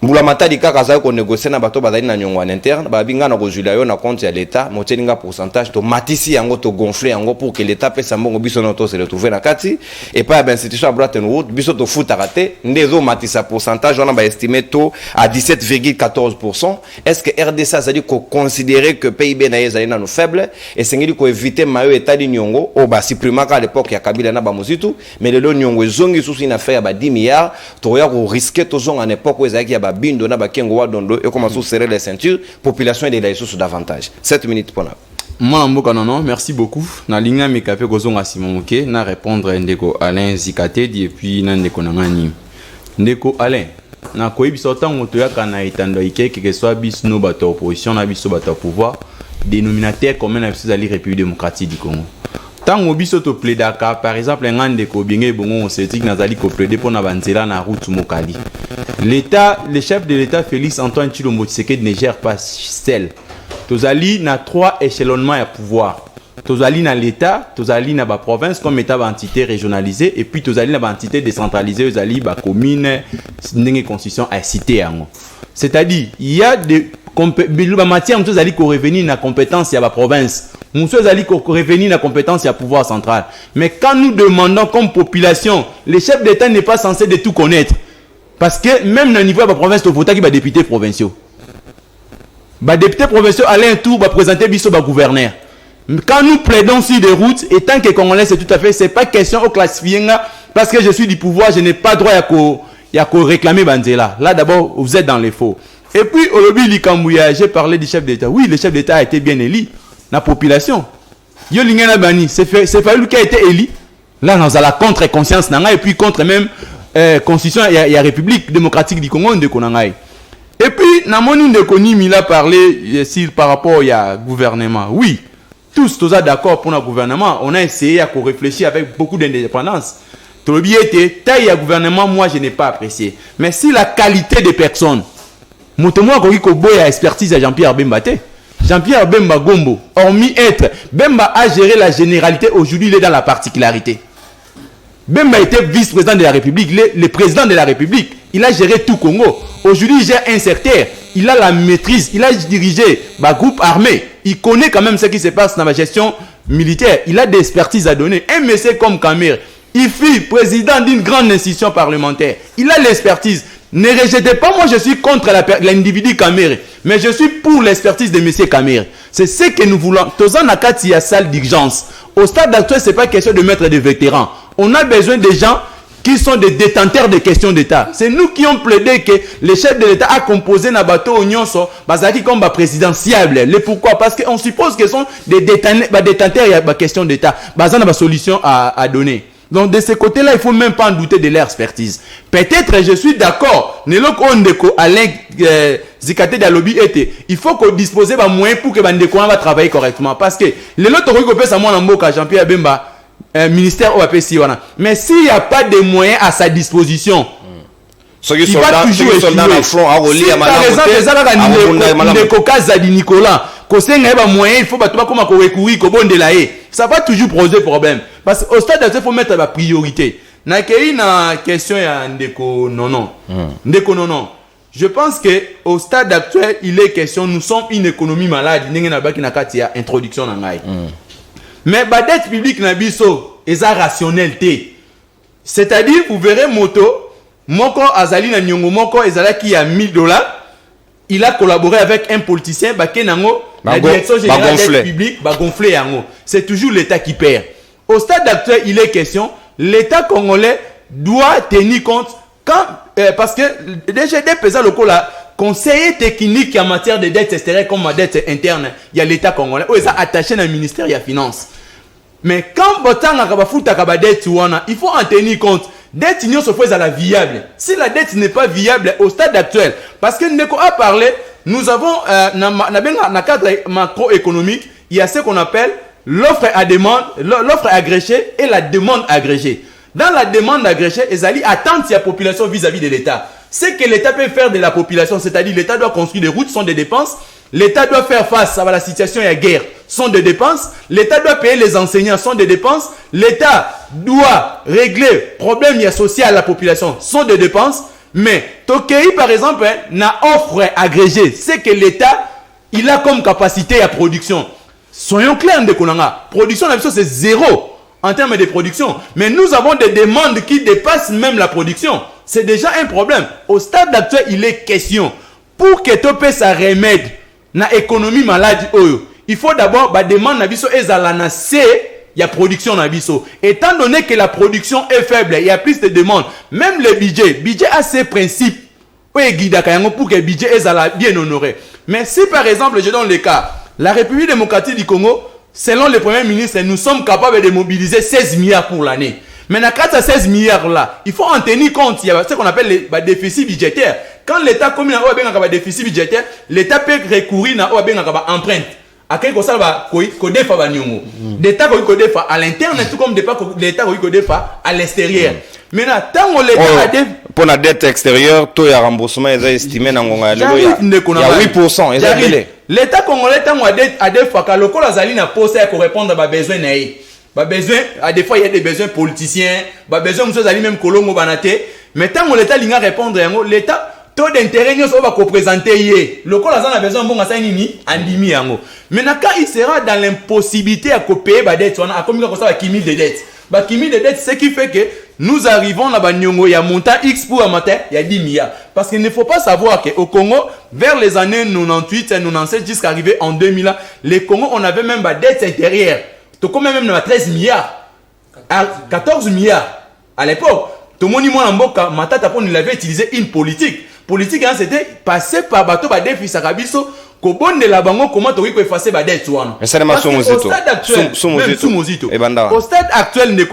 S1: Mbulamata di kaka za ko négocier na bato bazali na nyongo en interne ba binga na kozula yo na compte ya l'état motelinga pourcentage to matisi yango to gonfler yango pour que l'état pesa mbongo biso no to se retrouver na kati et pas ba institution à Bretton Woods biso to foot raté ndezo matisa pourcentage on a ba estimé to à 17,14%. Est-ce que RDC ça dit qu'on considérer que PIB na yezali na no faible et sengeli ko éviter mayo état di nyongo o ba supprimer à l'époque ya Kabila na ba mozitu mais le nyongo zongi sous une affaire ba 10 milliards to ya ko risquer to zong en époque où ezaki ya bindo na bakengo wa dondo et commence à serrer les ceintures population de la sous davantage 7 minutes pour na
S2: moi mboka non merci beaucoup na linga mekape kozonga simomoke na répondre ndeko Alain Zikate et puis na ndeko nangani ndeko Alain na koyebisa tango to yaka na itando ikeke que soit bis no bato opposition na biso bato pouvoir dénominateur commun na biso ali République démocratique du Congo tango biso to plaidaka par exemple ngande ko binge bongo setik nazali ko plaider pour na banzela na route mokali l'état le chef de l'état Félix Antoine Tshilombo Tshisekedi ne gère pas seul tozali na 3 échelonnements à pouvoir tozali na l'état tozali na ba province comme état ba entité régionalisée et puis tozali na ba entité décentralisée tozali ba commune ndenge constitution a cité yango c'est-à-dire il y a des matière nous allons revenir na compétence ya ba province nous allons revenir na compétence ya pouvoir central mais quand nous demandons comme population les chefs d'état n'est pas censé de tout connaître parce que même na niveau de la province to vota ki ba député provinciaux ba député provinciaux aller un tour ba présenter biso ba gouverneur quand nous plaidons sur des routes et tant que Congolais c'est tout à fait c'est pas question au classifier parce que je suis du pouvoir je n'ai pas droit ya ko réclamer banzela là d'abord vous êtes dans les faux. Et puis, au lobby Likambouya, j'ai parlé du chef d'État. Oui, le chef d'État a été bien élu. La population. Yo Lingana Bani, c'est pas lui qui a été élu. Là, nous avons la contre-conscience, et puis contre même constitution, il y a République démocratique du Congo, de Konangaï. Et puis, Namoni Ndekoni, il a parlé par rapport au gouvernement. Oui, tous d'accord pour le gouvernement. On a essayé à réfléchir avec beaucoup d'indépendance. Tout le bien était, taille à gouvernement, moi, je n'ai pas apprécié. Mais si la qualité des personnes, Motomo Koriko Boya expertise à Jean-Pierre Bemba. Jean-Pierre Bemba Gombo, hormis être, Bemba a géré la généralité, aujourd'hui il est dans la particularité. Bemba était vice-président de la République, le président de la République, il a géré tout Congo. Aujourd'hui il gère un secteur, il a la maîtrise, il a dirigé un groupe armé, il connaît quand même ce qui se passe dans la gestion militaire, il a des expertises à donner. Un monsieur comme Kamer, il fut président d'une grande institution parlementaire, il a l'expertise. Ne rejetez pas, moi je suis contre l'individu Kamere, mais je suis pour l'expertise de M. Kamere. C'est ce que nous voulons. Tozan Nakati, il y a salle d'urgence. Au stade actuel, ce n'est pas question de mettre des vétérans. On a besoin des gens qui sont des détenteurs de questions d'État. C'est nous qui ont plaidé que le chef de l'État a composé Nabato Onyonso, Bazaki comme présidentiable. Le pourquoi? Parce qu'on suppose qu'ils sont des détenteurs de questions d'État. Bazan a une solution à donner. Donc de ce côté-là, il ne faut même pas en douter de leur expertise. Peut-être, je suis d'accord, Alain Zikate Dialobi était, il faut qu'on dispose de moyens pour que Bandeko va travailler correctement. Parce que les autres, Jean-Pierre Bemba, ministère OAPC, mais s'il n'y a pas de moyens à sa disposition, il va toujours échouer. Si par exemple, Nicolas, ça va toujours poser problème. Parce qu'au stade actuel, il faut mettre la priorité. Na question ya Ndeko non. Ndeko non. Je pense que au stade actuel, il est question, nous sommes une économie malade. Introduction mais la dette publique na biso est rationnalité. C'est-à-dire, vous verrez moto Moko Azali na Nyongo Moko Ezala qui a $1000. Il a collaboré avec un politicien, la direction générale de l'aide publique, c'est toujours l'État qui perd. Au stade actuel, il est question, l'État congolais doit tenir compte, parce que déjà des pesants locaux là, conseiller technique en matière de dette extérieure comme ma dette interne, il y a l'État congolais, ils sont attachés dans le ministère de la Finance. Mais quand il faut en tenir compte. Dette union se fait à la viable. Si la dette n'est pas viable au stade actuel, parce que Ndeko a parlé, nous avons dans le cadre macroéconomique, il y a ce qu'on appelle l'offre à demande, l'offre agrégée et la demande agrégée. Dans la demande agrégée, ils allaient attendre la population vis-à-vis de l'État. Ce que l'État peut faire de la population, c'est-à-dire l'État doit construire des routes, sont des dépenses. L'État doit faire face à la situation de guerre, sont des dépenses. L'État doit payer les enseignants, sont des dépenses. L'État doit régler problème social à la population, sont des dépenses. Mais Tokei, par exemple, n'a offre agrégée. C'est que l'État, il a comme capacité à production. Soyons clairs, Ndekonanga. Production, c'est zéro en termes de production. Mais nous avons des demandes qui dépassent même la production. C'est déjà un problème. Au stade actuel, il est question. Pour que Topé ça remède na économie malade, il faut d'abord demander na biso ezalana il y a production na biso. Étant donné que la production est faible, il y a plus de demandes. Même le budget a ses principes. Pour que le budget est bien honoré. Mais si par exemple, je donne le cas, la République démocratique du Congo, selon le Premier ministre, nous sommes capables de mobiliser 16 milliards pour l'année. Mais dans 16 milliards là, il faut en tenir compte. Il y a ce qu'on appelle les déficits budgétaires. Quand l'État comme il a un déficit budgétaire, l'État peut recourir à une empreinte. À quelque chose l'État à l'interne, tout comme l'État à l'extérieur. Maintenant, tant que l'État a des...
S1: Pour la dette extérieure, tout le remboursement est estimé dans il y a 8%.
S2: L'État congolais a des fois quand le col a posé pour répondre à besoin des fois il y a des besoins politiciens, besoin de même Colombo Banaté, mais tant que l'État a répondre l'État taux d'intérêt nous va représenter le col a besoin bon à nini andimi yango. Maintenant quand il sera dans l'impossibilité à payer ba dette, on a comme ça kimi de dette. Ba kimi de dette, ce qui fait que nous arrivons là-bas, il y a montant X pour un matin, il y a 10 milliards. Parce qu'il ne faut pas savoir qu'au Congo, vers les années 98 et 97, jusqu'à arriver en 2000, les Congo, on avait même des dettes intérieures. Tout comme même 13 milliards, 14 milliards. À l'époque, tout le monde il avait utilisé une politique. Politique, hein, c'était passer par bateau, défi, Sakabiso, qu'au bon de la banque, comment tu peux effacer la dette.
S1: Mais c'est au
S2: stade actuel, au stade actuel,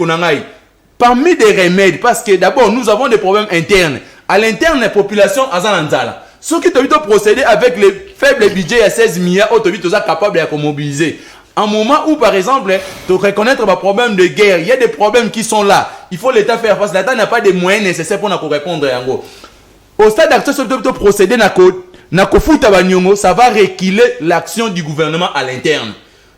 S2: parmi des remèdes, parce que d'abord, nous avons des problèmes internes. À l'interne, la population a Zananzala. Ceux qui ont procédé avec les faibles budgets à 16 milliards, ils sont capables de mobiliser. Un moment où, par exemple, de reconnaître les problèmes de guerre, il y a des problèmes qui sont là. Il faut l'État faire face. L'État n'a pas de moyens nécessaires pour répondre. Au stade actuel, si tu procéder ça va reculer l'action du gouvernement à l'interne.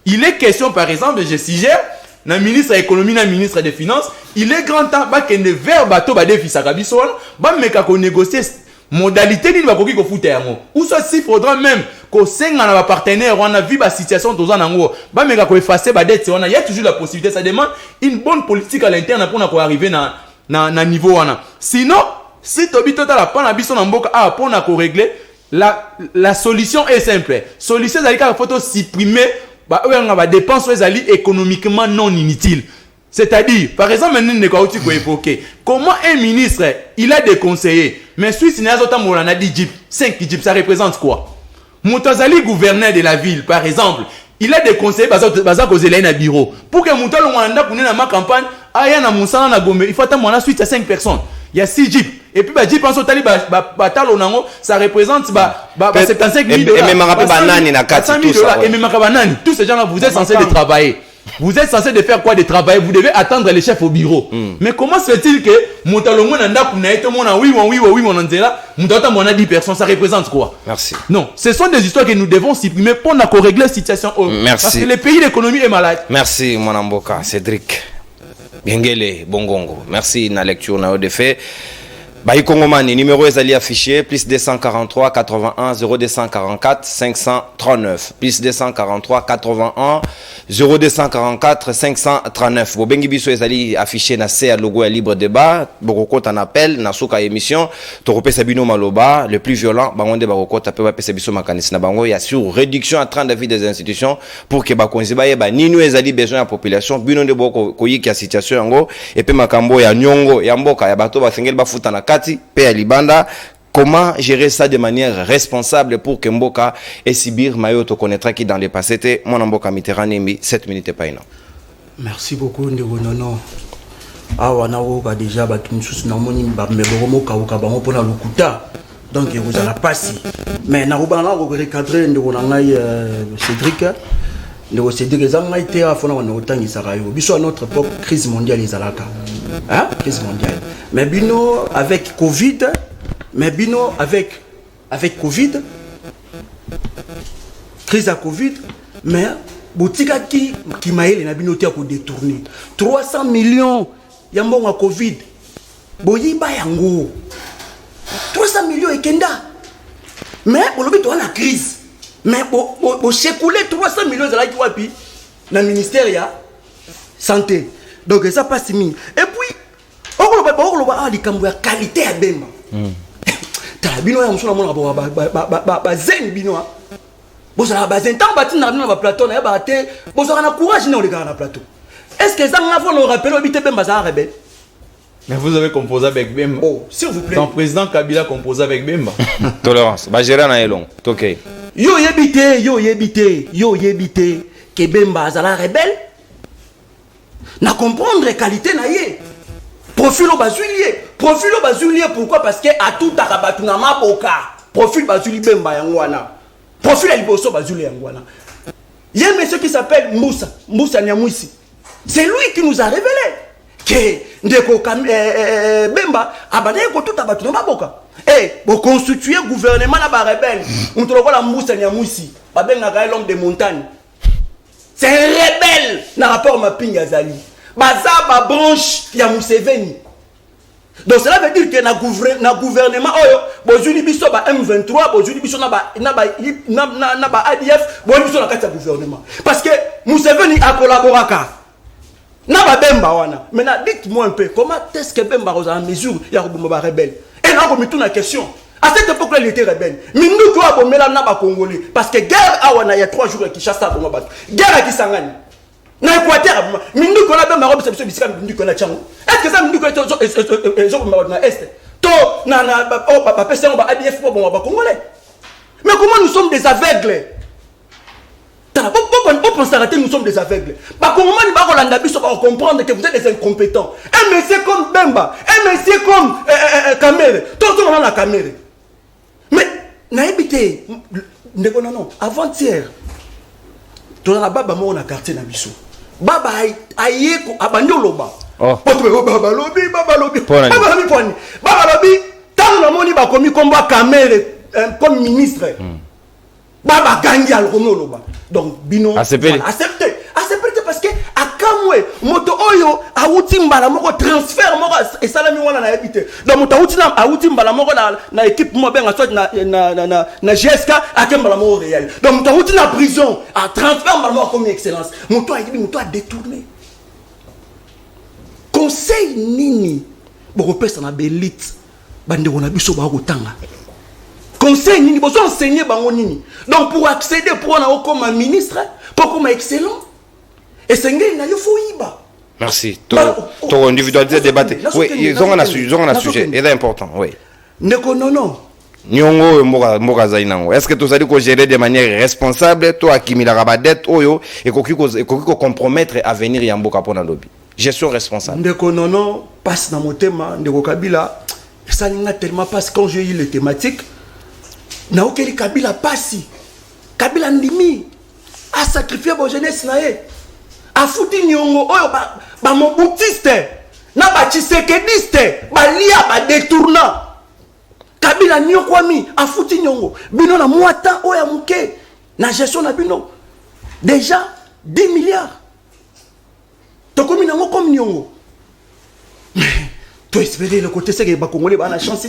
S2: Il est question, par exemple, je suggère, le ministre de l'économie, le ministre des finances, il est grand temps que ne verbe bateau défi Sakabiso, négocier modalité ni ba koki ko futa ou ça s'il faudra même que senga na partenaire on a vu la situation dans nango ba meka ko effacer ba dette on a, il y a toujours la possibilité, ça demande une bonne politique à l'interne pour arriver na niveau wana. Sinon si tobi total pas na biso na mboka pour na ko régler la solution est simple. Solution c'est qu'il faut supprimer ba dépenses économiquement non inutiles. C'est-à-dire, par exemple, comment un ministre, il a des conseillers, mais Suisse, il a 10 jeeps, 5 jeeps, ça représente quoi? Moutazali, gouverneur de la ville, par exemple, il a des conseillers basés au bureau. Pour que Moutazali, on a ma campagne, aya na musana na Gombe il faut attendre la suite à 5 personnes. Il y a 6 jeeps. Et puis, bah, jeep en sotali, ça représente 75 000 $.
S1: Et même banani na kati tout ça.
S2: Et même banani. Tous ces gens-là, vous êtes censés de travailler. Vous êtes censés de faire quoi? De travailler. Vous devez attendre les chefs au bureau. Mais comment se fait-il que Montalongo nanda kunaete mona oui mon andela, Moutata mona 10 personnes, ça représente quoi?
S1: Merci.
S2: Non, ce sont des histoires que nous devons supprimer pour régler la situation.
S1: Merci.
S2: Parce que le pays l'économie est malade.
S1: Merci mon amboka Cédric. Gengele Bongongo. Merci na lecture na de fait. Bayi Kongomani, numéro est affiché, plus 243 81 0244 539. Plus 243 81 0244 539. Bobengi biso est affiché na C à logo à libre débat. Borokota en appel, na souka émission. Torope Sabino Maloba, le plus violent, bangonde Barokota peut pas biso makanis na bango. Il y a sur réduction à 30 d'avis des institutions pour que bakonziba yeba ninu ezali besoin la population. Bino de boko koyiki ya situation yango. Et puis makambo ya nyongo, ya mboka, ya bato basengel bafuta na P à Libanda, comment gérer ça de manière responsable pour que Mboka et Sibir Mayoto connaîtra qui dans le passé était mon Mboka Mitterrand 7 minutes pas énorme.
S3: Merci beaucoup Ndego Nono. Awa na woka déjà ba kimsusu na moni ba meboro ka woka ba mpona lukuta. Donc vous allez passer. Mais na roba na ko recadrer Ndego na ngai Cédric. Ndego Cédric zanga été afona na otangisa rayo. Biso à notre époque crise mondiale ezalaka. Hein? Crise mondiale. Mais bino avec Covid, crise à Covid, mais boutika qui maïle na bino te ko détourner 300 millions yambonga Covid. Boyiba yango 300 millions et kenda. Mais bolobi to na crise. Mais bo chekouler 300 millions za la ki wapi na ministère ya santé. Donc ça passe mi. Et puis on likambo ya qualité ya bemba. Ta bino ya musuna mona ba zen bino. Bozala ba zen tant bati na ba plateau na ba te bozala na courage na oleka na plateau. Est-ce que ça m'a fait nous rappeler obité bemba za rebelle?
S2: Mais vous avez composé avec Bemba.
S3: Oh, s'il vous plaît.
S2: Ton président Kabila composé avec Bemba.
S1: Tolérance. Ba gérer na elong. OK.
S3: Yo yebité que Bemba za la rebelle. Na comprendre qualité na ye. Profil au bazulier. Pourquoi? Parce que à tout arabatu na maboka. Profil bazuli Bemba yangwana. Profil à liboso bazuli yangwana. Il y a un monsieur qui s'appelle Moussa Nyamwisi. C'est lui qui nous a révélé que ndeko Bemba abadé ko tout abatu na maboka. Pour constituer gouvernement na ba rebelle. On trouve la Moussa Nyamwisi. Ba benga l'homme des montagnes. C'est un rebelle dans rapport à ma pinga Zali. Baza ba branche ya Museveni. Donc cela veut dire que na gouvernement oyo bozuli biso ba M23 bozuli biso na ba ADF bozuli biso na kati ya gouvernement. Parce que Museveni a collaboré na ba Bemba wana. Maintenant dites-moi un peu comment est-ce que Bemba a en mesure ya ba rebelle. Et là on me tourne la question. À cette époque-là, il était rebelle. Mindu toi bomela na ba Congolais parce que guerre awana il y a 3 jours à Kinshasa bomba bat. Guerre à Kisangani. Na Équateur, mindu ko na ba marobe c'est bisika mindu ko na chango. Est-ce que ça mindu ko zo na est? To na ba pesa ba ADF pour bomba Congolais. Mais comment nous sommes des aveugles? On pense arrêter, nous sommes des aveugles. Bah comment on va comprendre que vous êtes des incompétents. Un monsieur comme Bemba, un monsieur comme Kamere, tout le monde a la Kamere. Mais naïbité, non, avant-hier, tu as la baba mon quartier na biso. Baba aïe ko abandoloba.
S1: Oh.
S3: Baba lobi. Baba lobi, tant la moni ba komi combat Kamere comme ministre. Baba gangi al loba. Donc bino
S1: accepter
S3: parce que akamwe moto oyo awuti mbala moko transfert moko et salami wana na habité donc moto awuti mbala moko na équipe mo benga soit na GSK akembala moko réel donc moto awuti na prison a transfert mbala moko comme excellence moto a détourné conseil nini boko pesa na belite bande wona biso ba ko tanga. Conseil nini besoin enseigner bango nini. Donc pour accéder pour on comme ministre, pour comme excellent. Et c'est ngeli na yo foiba.
S1: Merci. Ton individualité débattre. Oui, ils ont un sujet, et c'est important, oui.
S3: Ndeko non.
S1: Nyongo mboka zainango. Est-ce que tu as dit que gérer de manière responsable toi qui mila rabadet oyo et ko compromettre avenir ya mboka pona lobi. gestion responsable.
S3: Ndeko Nono passe dans mon thème, Ndeko Kabila, ça n'a tellement passe quand j'ai eu les thématiques. Na okeli Kabila passe. Kabila ndimi a sacrifié la jeunesse nae. A foutu nyongo oyo ba moboutiste, na ba tshisekediste, ba lia ba détournant. Kabila nyokwami a foutu nyongo. Bino na mwata oya muke na gestion na bino. Déjà 10 milliards. Tokomi nango comme nyongo. Tu espérer le côté c'est que ba Congolais ba na chance.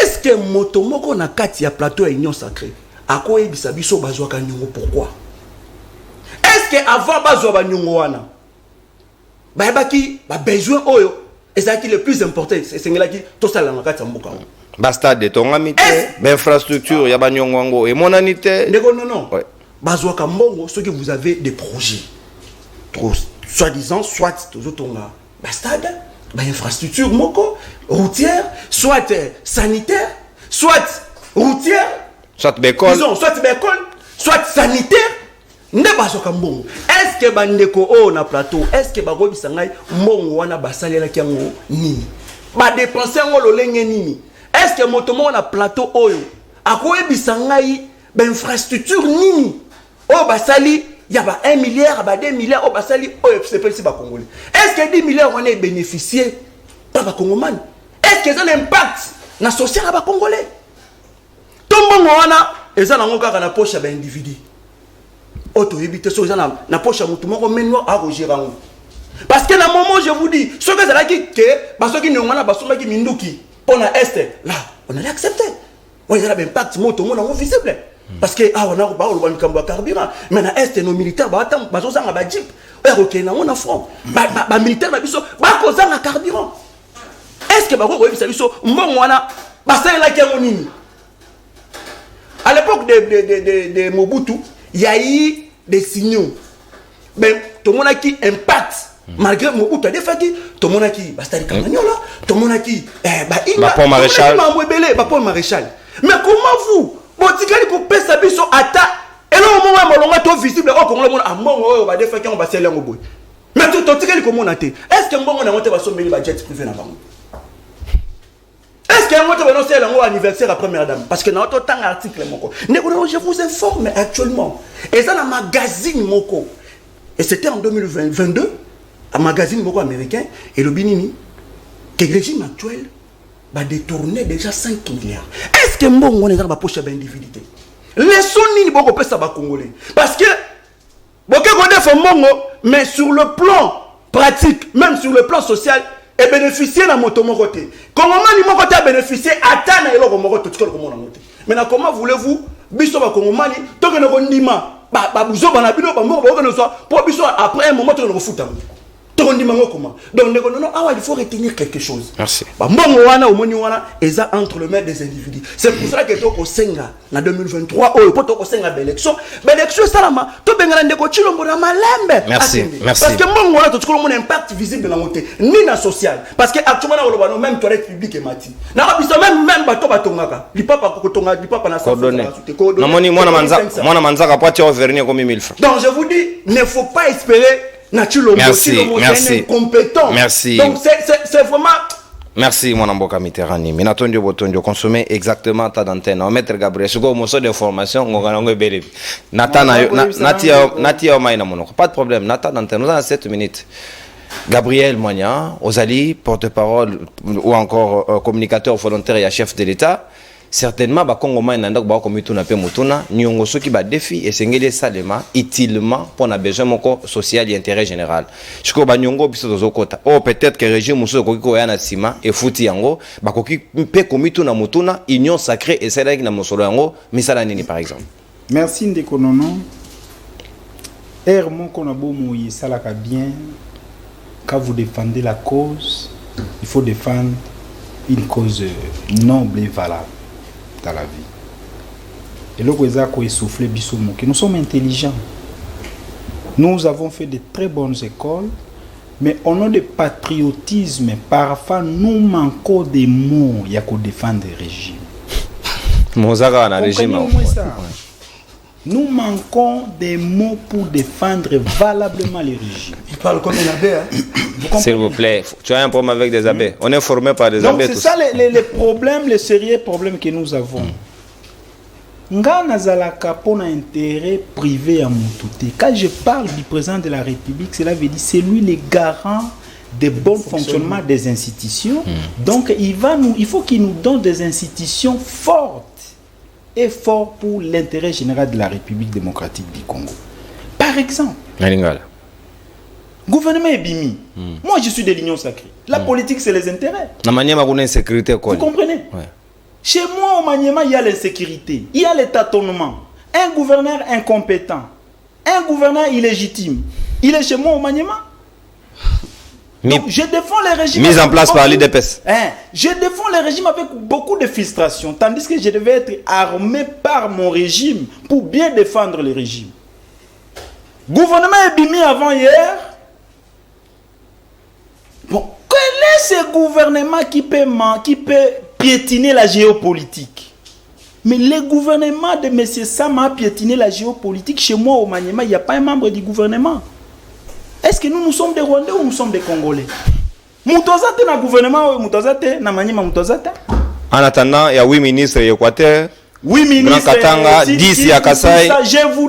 S3: Est-ce que motomoko na kati ya plateau ya union sacrée ako ebisa biso bazwa ka nyongo pourquoi? Est-ce que avant bazwa ba nyongo wana ba baki ba besoin oyo et ça qui le plus important c'est ngela ki to sala na kati ya mboka.
S1: Basta de tongamite, ba infrastructure ya ba nyongo ngo e monanité.
S3: Ndeko non. Ouais. Bazwa ka mbongo ceux que vous avez des projets. Trop soi-disant soit tozotonga ba stade, ba infrastructure moko routière, soit sanitaire, soit routière,
S1: soit bécole,
S3: disons soit bécole, soit sanitaire. Nde bazoka mbongo. Est-ce que bandeko o na plateau, est-ce que bagobisa ngai mbongo wana basalela kiango nini? Ba dépenser ngo lolenge nini? Est-ce que motomo na plateau oyo akoyebisa ngai ba infrastructure nini? O basali il y a 1 milliard, 2 milliards, au basali, au FCPC ba Congolais. Est-ce que 10 milliards on est bénéficié par ba Congolais? Est-ce que ça a un impact na social ba Congolais? Tout le monde wana, et ça n'a pas na poche ba individu. Auto éviter ça na poche à mutu moko menno a roger rango. Parce que na moment je vous dis, ce que ça là qui que parce que nous on a basonga qui minduki pour na est là, on allait accepter. On a un impact moto mon visible. Parce que on a pas le cambo carburant mais na est nos militaires ba attend ba zanga ba jeep OK na on a front ba militaire ba biso ba kozanga carburant. Est-ce que ba ko bisa biso mbongo wana ba ça là qui a nini? À l'époque de Mobutu, il y a eu des signaux. Ben tout le monde a qui impact malgré Mobutu a des fait tout le monde a qui ba stade Kamanyola, tout le monde a qui ba
S1: ba pont maréchal,
S3: ba pont maréchal. Mais comment vous botikali ko pesa biso ata elo mo molonga to visible o Congo mo amongo oyo ba defa ki on ba sele ngo boy mais to tikali ko mona te est-ce que mbongo na ngote ba sombeli ba jet privé na bango est-ce que ngote ba no sele ngo anniversaire à première dame parce que na auto tang article moko ne je vous informe actuellement et ça na magazine moko et c'était en 2022 un magazine moko américain et le binini que le régime actuel va détourner déjà 5 milliards. Est-ce que mbongo on est dans la poche d'individualité? Laissons ni boko pesa ba Congolais parce que boké gonde fo mbongo mais sur le plan pratique même sur le plan social et bénéficier na moto moko te. Comment mani moko te bénéficier atana eloko moko to tikolo komona moto. Mais comment voulez-vous biso ba Congomani to ke no ndima ba buzo bana bino ba mbongo ba ko no so pour biso après un moment to no futa. Donc il faut retenir quelque chose.
S1: Merci.
S3: Ils entre les mains des individus. C'est pour ça que tu au Senga en 2023 au Senga d'élection. L'élection salama, tu benga ndeko chilombo na malembe.
S1: Merci. Merci.
S3: Parce que mbongo wana tu mon impact visible na moté ni na social parce que actuellement na lo même toilette publique et mati. Na biso même bato batongaka. Li papa ko tonga li papa na
S1: coordonné. Na moni mwana manzaka poati au vernier comme 1000 francs.
S3: Donc je vous dis, ne faut pas espérer
S1: merci.
S3: Compétent.
S1: Merci.
S3: Donc c'est vraiment.
S1: Merci mon amboka Mitterrand. Mais n'attendez botondio consommer exactement ta d'antenne. On mettre Gabriel. Je go morceau d'information. On va l'envoyer belle. Natia Maïna monoko. Pas de problème. Nata d'antenne. Nous avons 7 minutes. Gabriel Moigna, Ozali, porte-parole ou encore communicateur volontaire et chef de l'État. Certainement ba Congo mai nanda ba ko mituna pe mutuna nyongo soki ba défi et sengeli salema utilement pour na besoin moko social et intérêt général. Chiko ba nyongo biso zokota. Oh peut-être que régime muso ko ko yana sima et futi yango ba ko pe ko mituna mutuna union sacrée et celle na mosolo yango misala nini par exemple.
S4: Merci ndeko nono. Mon qu'on a beau mouiller ça la bien. Quand vous défendez la cause, il faut défendre une cause noble et valable dans la vie. Et là, nous sommes intelligents. Nous avons fait de très bonnes écoles, mais au nom de patriotisme, parfois nous manquons des mots pour défendre le régime.
S1: Mozart a un régime.
S5: Nous manquons des mots pour défendre valablement les régimes.
S3: Il parle comme un abbé. Hein?
S1: S'il vous plaît, tu as un problème avec des abbés. On est formé par des
S5: Donc
S1: abbés.
S5: c'est
S1: tous.
S5: ça les problèmes, les sérieux problèmes que nous avons. Nga nazalaka pour un intérêt privé à Moutouté. Quand je parle du président de la République, cela veut dire c'est lui le garant des bons fonctionnements des institutions. Donc il faut qu'il nous donne des institutions fortes et fortes pour l'intérêt général de la République démocratique du Congo. Par exemple, gouvernement Ebimi. Moi je suis de l'Union sacrée. La politique c'est les intérêts. Vous comprenez?
S1: Ouais.
S5: Chez moi, au Maniema, il y a l'insécurité, il y a le tâtonnement. Un gouverneur incompétent, un gouverneur illégitime. Il est chez moi au Maniema. Donc, je défends les régimes.
S1: Mise en place par l'IDPS.
S5: Je défends les régimes avec beaucoup de frustration, tandis que je devais être armé par mon régime pour bien défendre le régime. Gouvernement Ebimi avant hier. Bon, quel est ce gouvernement qui peut piétiner la géopolitique? Mais le gouvernement de M. Sam a piétiné la géopolitique. Chez moi, au Maniema, il n'y a pas un membre du gouvernement. Est-ce que nous sommes des Rwandais ou nous sommes des Congolais? Moutozate na gouvernement, Moutozate na Maniema, Moutozate.
S1: En attendant, il y a 8 ministres équateur.
S5: Oui, ministre.
S1: Grand Katanga, 10 à Kassai.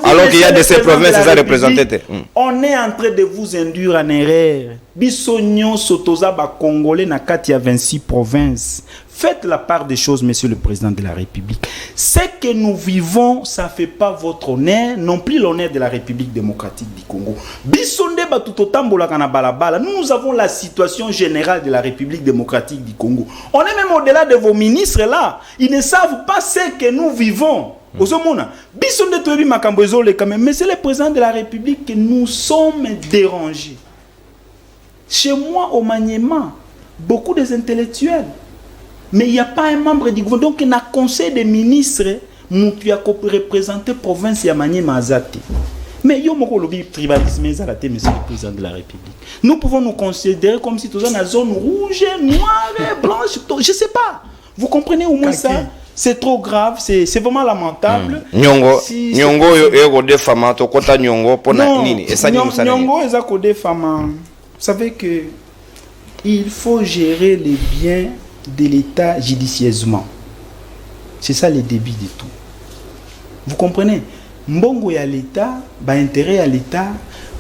S1: Alors qu'il y a de ces provinces, c'est ça représenté.
S5: On est en train de vous induire en erreur. Bissognon Sotoza ba Congolais na kati ya 26 provinces. Faites la part des choses, monsieur le président de la République. Ce que nous vivons, ça ne fait pas votre honneur, non plus l'honneur de la République démocratique du Congo. Bissonde batutotambola kana balabala. Nous avons la situation générale de la République démocratique du Congo. On est même au-delà de vos ministres là. Ils ne savent pas ce que nous vivons. Monsieur le président de la République, nous sommes dérangés. Chez moi, au Maniema, beaucoup des intellectuels. Mais il n'y a pas un membre du gouvernement. Donc, il y a un conseil des ministres qui a représenté la province de Maniema Azate. Mais il y a un tribalisme, monsieur le président de la République. Nous pouvons nous considérer comme si nous sommes dans la zone rouge, noire, blanche. Je ne sais pas. Vous comprenez au moins ça? C'est trop grave, c'est vraiment lamentable.
S1: Nyongo, Nyongo,
S5: vous savez que il faut gérer les biens de l'État judicieusement. C'est ça le débit de tout. Vous comprenez? Mbongo ya l'État, ba intérêt à l'État,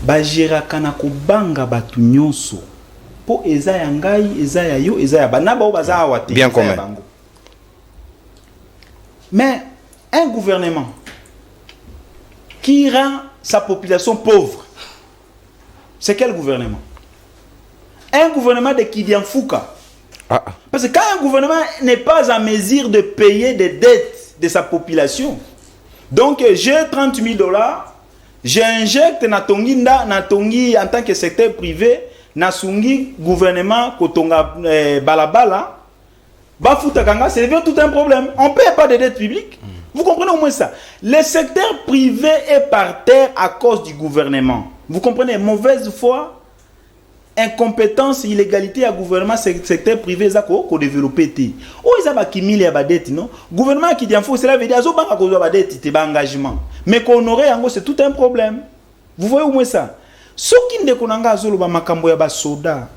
S5: ba gera kanako banga batu nyonso. Po eza ya ngai, eza ya yo, eza ya bana ba baza awate.
S1: Bien commun.
S5: Mais un gouvernement qui rend sa population pauvre, c'est quel gouvernement? Un gouvernement de Kidian Fouka. Parce que quand un gouvernement n'est pas en mesure de payer des dettes de sa population, donc j'ai 30 000 $, j'injecte na tongi en tant que secteur privé, na sungi gouvernement kotonga balabala, Bafouta Kanga, c'est devient tout un problème. On ne paie pas de dettes publiques. Vous comprenez au moins ça? Le secteur privé est par terre à cause du gouvernement. Vous comprenez? Mauvaise foi, incompétence, illégalité à gouvernement, secteur privé, ça qu'on développe. Où ils ont qui mille à dette, non? Gouvernement qui dit en faux, cela veut dire qu'ils ont des dettes, c'est un engagement. Mais qu'on aurait en gros, c'est tout un problème. Vous voyez au moins ça? Ce qui ne connaît pas, c'est un soda.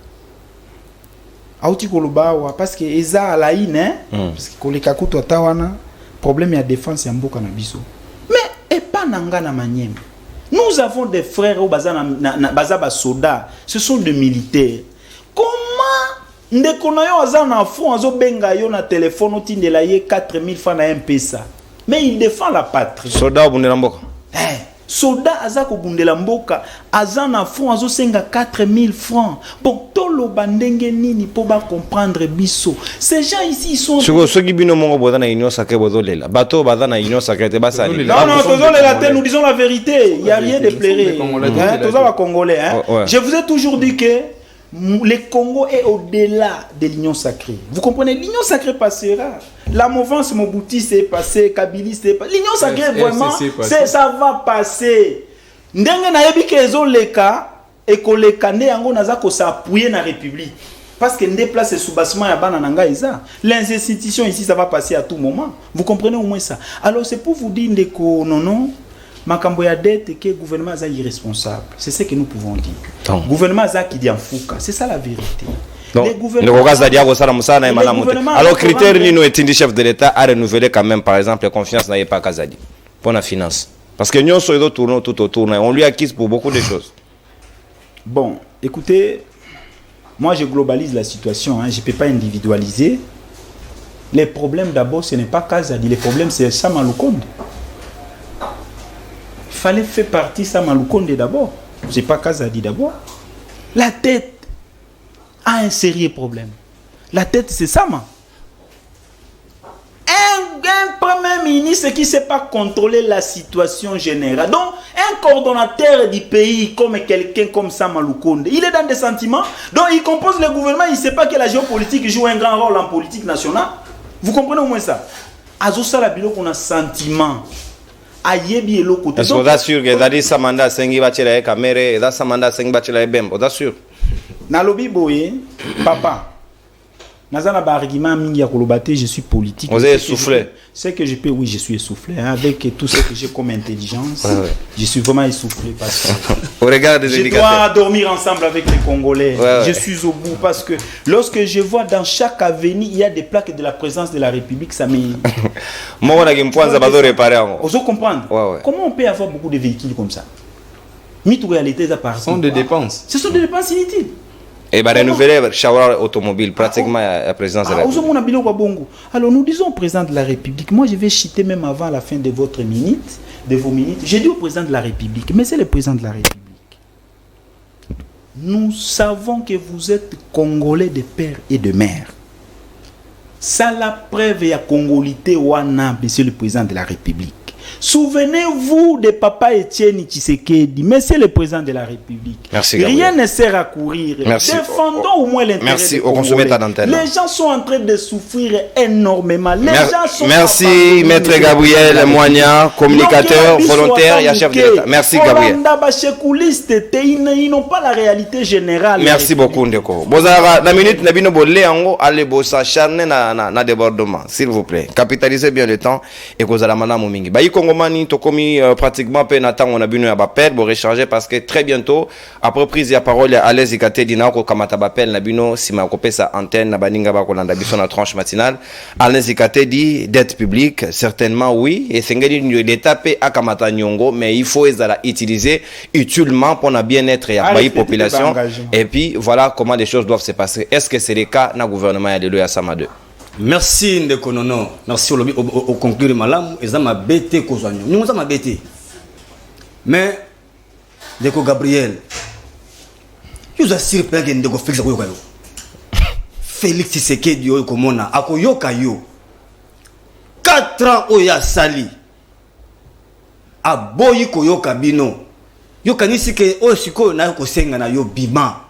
S5: Parce que eza ala ine parce que koleka kutu atawana problème ya défense ya mboka na biso. Mais et pas nanga na Maniema. Nous avons des frères au bazaba soda, ce sont des militaires. Comment ndeko na yo aza na fond azo benga yo na téléphone otindela ye 4000 francs na M-Pesa. Mais il défend la patrie.
S1: Soda obundela mboka.
S5: Soda azako bundela mboka azana fond azo senga 4000 francs. Bon, tolo bandenge nini pour ba comprendre biso. Ces gens ici ils sont
S1: ceux qui bino mongo bodana union sacrée bozolela. Bato badana union sacrée te basali.
S5: Non, tozolela, nous disons la vérité, il y a rien de plairé. Tozo va congolais hein. Je vous ai toujours dit que le Congo est au-delà de l'union sacrée. Vous comprenez? L'union sacrée passera. La mouvance Mobuti s'est passée, Kabili s'est passée. L'union sacrée, vraiment, ça va passer. Ndenge na yebi kezo leka, et ko leka nde yango naza ko s'appuyer na République. Parce que ndé place sous-bassement ya bana nanga isa. Les institutions ici, ça va passer à tout moment. Vous comprenez au moins ça? Alors c'est pour vous dire ndeko non. Makambo ya dette que le gouvernement est irresponsable. C'est ce que nous pouvons dire.
S1: Donc.
S5: Le gouvernement qui dit en fouca. C'est ça la vérité.
S1: Donc,
S5: Les gouvernements.
S1: Alors, critère, nous est chef de l'État à renouveler quand même, par exemple, la confiance n'a pas Kazadi pour la finance. Parce que nous sommes tournés tout autour. On lui acquise pour beaucoup de choses.
S5: Bon, écoutez, moi je globalise la situation. Je ne peux pas individualiser. Les problèmes d'abord, ce n'est pas Kazadi. Les problèmes, c'est Sama Lukonde. Il fallait faire partie Sama Lukonde d'abord. Ce n'est pas Kazadi d'abord. La tête a un sérieux problème. La tête, c'est Sama. Un premier ministre qui ne sait pas contrôler la situation générale. Donc, un coordonnateur du pays comme quelqu'un comme Sama Lukonde, il est dans des sentiments. Donc, il compose le gouvernement, il ne sait pas que la géopolitique joue un grand rôle en politique nationale. Vous comprenez au moins ça? Azosa la bilo qu'on a sentiment. Ayebi et l'autre côté.
S1: Est-ce que vous êtes sûr que Dadi Samanda Sengi Bachela Kamere et Dadi Samanda Sengi Bachela Bem? Vous êtes sûr?
S5: Nalobi Boye, papa. Nazana argument mingi ya kolobate, je suis politique.
S1: Vous êtes essoufflé.
S5: C'est que je peux, oui, je suis essoufflé. Hein, avec tout ce que j'ai comme intelligence, je suis vraiment essoufflé parce que
S1: au regard des
S5: je dois dormir ensemble avec les Congolais. Je suis au bout parce que lorsque je vois dans chaque avenue, il y a des plaques de la présence de la République, ça me...
S1: Moi,
S5: Vous comprenez? Comment on peut avoir beaucoup de véhicules comme ça? Mythe ou réalité, ça part.
S2: Ce sont des dépenses.
S5: Ce sont des dépenses inutiles.
S1: Et bien, renouveler le Shawara automobile, pratiquement la présidence de la République.
S5: Alors, nous disons au président de la République, moi je vais chiter même avant la fin de votre minute, de vos minutes. J'ai dit au président de la République, mais c'est le président de la République. Nous savons que vous êtes Congolais de père et de mère. Ça la preuve et à Congolité Wana, monsieur le président de la République. Souvenez-vous de Papa Etienne Tshisekedi, monsieur le président de la République.
S1: Merci,
S5: rien ne sert à courir.
S1: Merci.
S5: Défendons au moins l'intérêt
S1: merci
S5: des
S1: au consommateur d'antenne.
S5: Les gens sont en train de souffrir énormément. Les gens sont
S1: merci, Maître Gabriel Moigna, communicateur, volontaire et chef de l'État. Merci, Gabriel.
S5: Ils n'ont pas la réalité générale.
S1: Merci beaucoup, Ndeko. La minute, Nabino Bolé, allez, bossa, charne na débordement. S'il vous plaît, capitalisez bien le temps et que vous allez madame Momingi. Congomani tokomi pratiquement pe natan on a binu ya bapel pour recharger parce que très bientôt après prise de parole à l'aise ikate dina ko kamata bapel na bino sima ko pesa antenne na baninga ba ko landa biso na tranche matinale à l'aise ikate dit dette publique certainement oui et sengeli l'état pe akamata nyongo mais il faut ezala utiliser utilement pour na bien-être ya ba population et puis voilà comment les choses doivent se passer. Est-ce que c'est le cas na gouvernement ya Lelo ya Sama 2?
S3: Merci Ndeko Nono. Merci au conclure malam. Ils ont ma bête kozanyo. Nous sommes ma bête. Mais Ndeko Gabriel, vous assure pas que Ndeko Félix akoyoka yo. Félix Tshisekedi yo komona akoyoka yo. 4 ans oya sali. Aboyi koyoka bino. Yo kanisi ke o siko na ko senga na yo bima.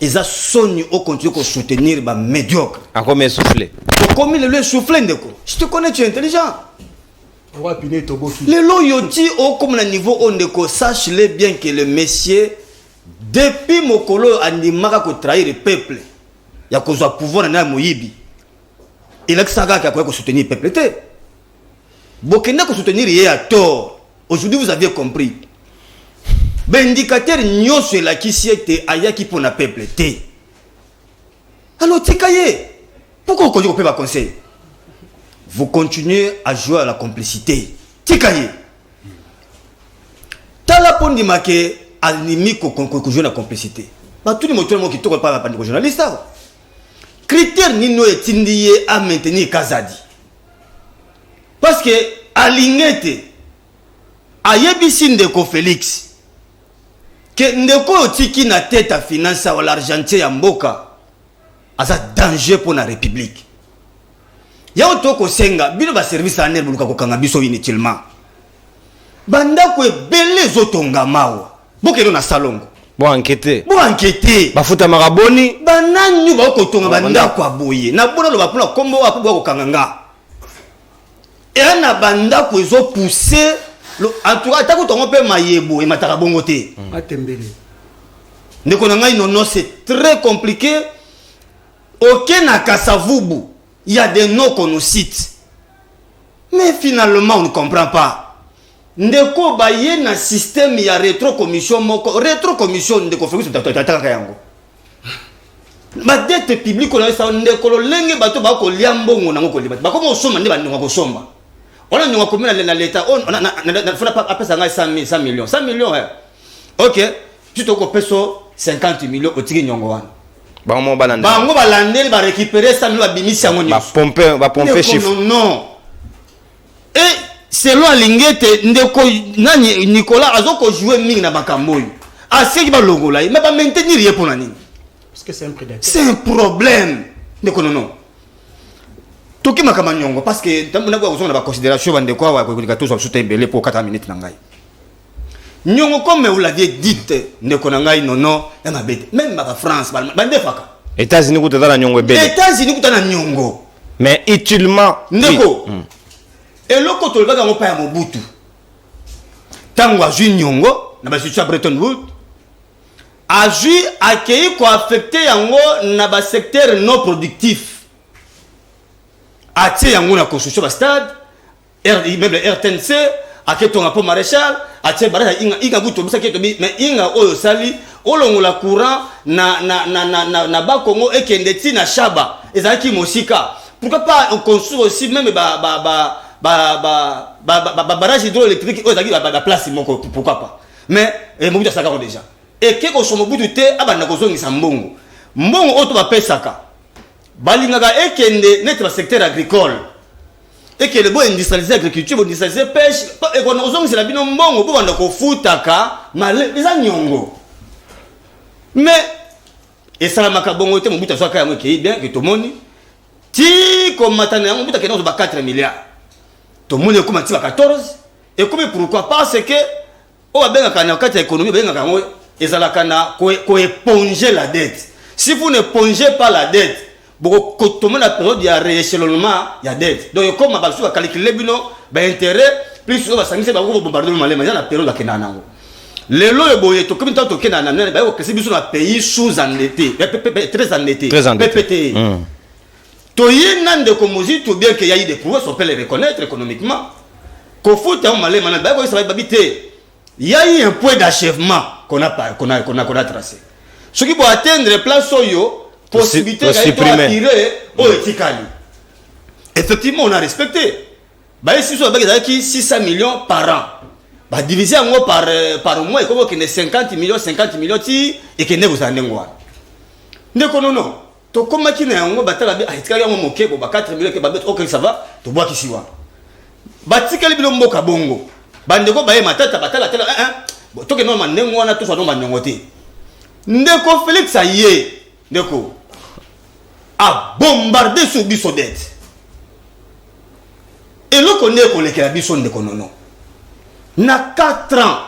S3: Ils ont sonné au continue de soutenir les médiocres.
S1: Encore mais souffler.
S3: Comme il le souffle, je te connais, tu es intelligent. Le loyauté au comme le niveau on sache-le bien que le monsieur, depuis Mokolo, animera que trahir le peuple. Il y a cause de pouvoir dans Moïbi. Il a que ça qui a soutenir le peuple. Bokenda que soutenir il a tort. Aujourd'hui vous avez compris. L'indicateur nyonso la qui siete ayaki pour na peuple té. Alors tikaye. Pourquoi vous ne pouvez pas conseil? Vous continuez à jouer à la complicité. Tikaye. Tala pondi make animi ko jouer la complicité. Ba tous les moteurs qui tournent pas la journaliste. Critère nino etindiye à maintenir Kazadi. Parce que alingete ayebisi Ndeko Félix que Ndeko tiki na tête à finance ou l'argentier ya mboka asa danger pour la République. Ya otoko senga bino ba service à nerf luka ko kanga biso inutilement. Banda ko ebele zotonga mawa. Bokelo na salongo.
S1: Bon enquêter.
S3: Bon enquêter.
S1: Bafuta maraboni.
S3: Bananyu ba ko tonga banda ko aboye. Na bona lo ba pula kombo wa ko kanganga. Et na banda ko ezo pousser en tout cas, tant que tu mayebo et matara bongote. Non, c'est très compliqué. Aucun akasavubu, il y a des noms qu'on nous cite. Mais finalement, on ne comprend pas. ndeko baye na système ya rétrocommission moko rétrocommission ndeko fekisi tataka yango ba dette publique on a ça ndeko lolenge bato ba ko liambongo nango ko liba ba ko osoma nde ba ndeko ko somba on a nyonga komina na l'état on na fona pas apesa ngai 100 millions 100 millions OK tu to ko peso 50 millions otiki nyongo wana
S1: bango balande
S3: bango balande ba récupérer 100 millions bimisi yango nyonso
S1: ba pomper chiffre
S3: non et selon Lingete ndeko nani Nicolas azoko jouer mingi na bakambo yo aseki ba longola mais ba maintenir ye pour nani
S5: parce que c'est un prédateur.
S3: c'est un problème ndeko non toki makama nyongo parce que tamuna kwa kozona ba considération bande kwa wa ko katozo soute belé pour 4 minutes na ngai nyongo comme vous l'aviez dit ndeko na ngai non na mabete même ba France bande faka
S1: États-Unis kutana nyongo belé
S3: États-Unis kutana nyongo
S1: mais utilement
S3: ndeko et loko tolbaka mo pa ya Mobutu tango azui nyongo na ba situation Bretton Woods azui akei ko affecter yango na ba secteur non productif atie yango na construction ba stade immeuble RTNC aketonga po maréchal atie bara inga buto bisa keto mais inga oyo sali olongola courant na ba Congo ekende ti na Shaba ezaki mosika pourquoi pas on construit aussi même barrage hydroélectrique aux la place pourquoi pas mais Mobutu saka déjà et que ko somo Mobutu te abana ko zongi sambongo mbongo oto ba pesaka balingaka ekende net ba secteur agricole et que le bon industrialiser agriculture bon industrialiser pêche et ko zongi c'est la bino mbongo bo banda ko futaka mal les anyongo mais et ça la makabongo te Mobutu saka yango ke bien que to moni ti ko matana yango Mobutu ke no ba 4 milliards. Tout le monde est comme 14 et comme pourquoi parce que on va bien quand on économie bien quand et ça la cana ko éponger la dette si vous ne pongez pas la dette beaucoup tout le monde la période il y a rééchelonnement il y a dette donc comme ba va calculer bino ba intérêt plus on va s'engager ba ko bombarder malais mais la période la kena nango le lo e boye to comme tant to kena na ba ko biso na pays sous-endetté très endetté PPT Toye nande komozi tout bien qu'il y a eu des prouesses, on peut les reconnaître économiquement. Kofu ta malé mana ba ko ça va babité. Il y a eu un point d'achèvement qu'on a tracé. Ce qui peut atteindre place soyo possibilité d'attirer au etikali. Effectivement, on a respecté. Ba ici so ba qui 600 millions par an. Ba diviser en gros par mois et comme que 50 millions ti et que ne vous en ngwa. Ndeko non. To koma kina yango batala bi ahitika yango mokebo ba 4 millions ke ba bet OK ça va to bois kisiwa batika libilo mboka bongo bandeko baye matata batala tela to ke no mandengo wana to so no mandengo te ndeko Félix aye ndeko a bombardé sur biso dette et le connaît ko lekela biso ndeko nono na 4 ans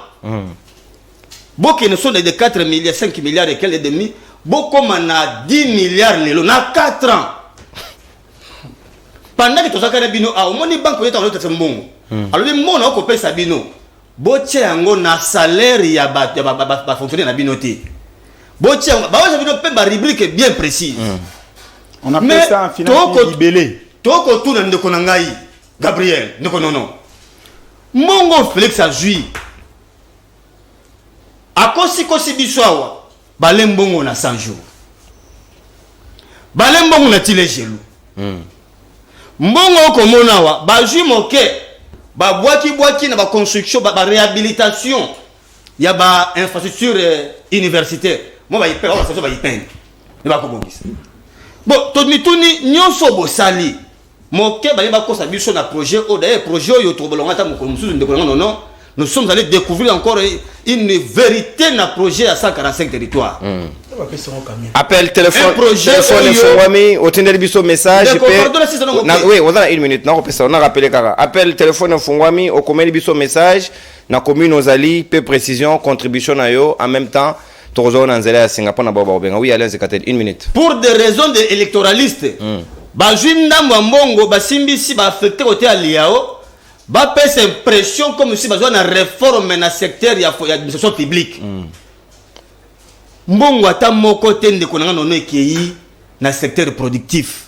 S3: boke ne sont de 4 milliards 5 milliards et quelques demi beaucoup mana 10 milliards lelo na 4 ans pendant que tozaka na bino a omoni banque yeta on tete mbongo alors bimo na ko pesa bino boche yango na salaire ya ba fonctionnaire na bino te boche ba wa bino pe ba rubrique bien précise
S4: on appelle ça en finance libellé
S3: toko tuna ndeko na ngai Gabriel ndeko non mbongo Félix azui akosi biswawa balembongo na 100 jours balembongo na tile gelu mbongo ko monawa bazui moke ba boaki na ba construction ba réhabilitation ya ba infrastructure universitaire mo ba ipe ba ipe ne ba ko bongisa bon to mituni nyonso bo sali moke ba kosa biso na projet o d'ailleurs projet yo to bolonga ta mo ko musuzu ndeko non nous sommes allés découvrir encore une vérité dans le projet à 145 territoires.
S1: Appel téléphone informami au tender biso message oui on a une minute on a rappelé kaka appel téléphone informami au commune biso message na commune ozali peu précision contribution na yo en même temps tozo na nzela ya Singapour na baba obenga oui allez zekatel une minute
S3: pour des raisons électoralistes bajinda mbongo basimbisi ba affecté côté aliao ba pèse impression comme si besoin de réforme dans le secteur de l'administration publique. Mbongo ata moko tende konanga nono ekei na secteur productif.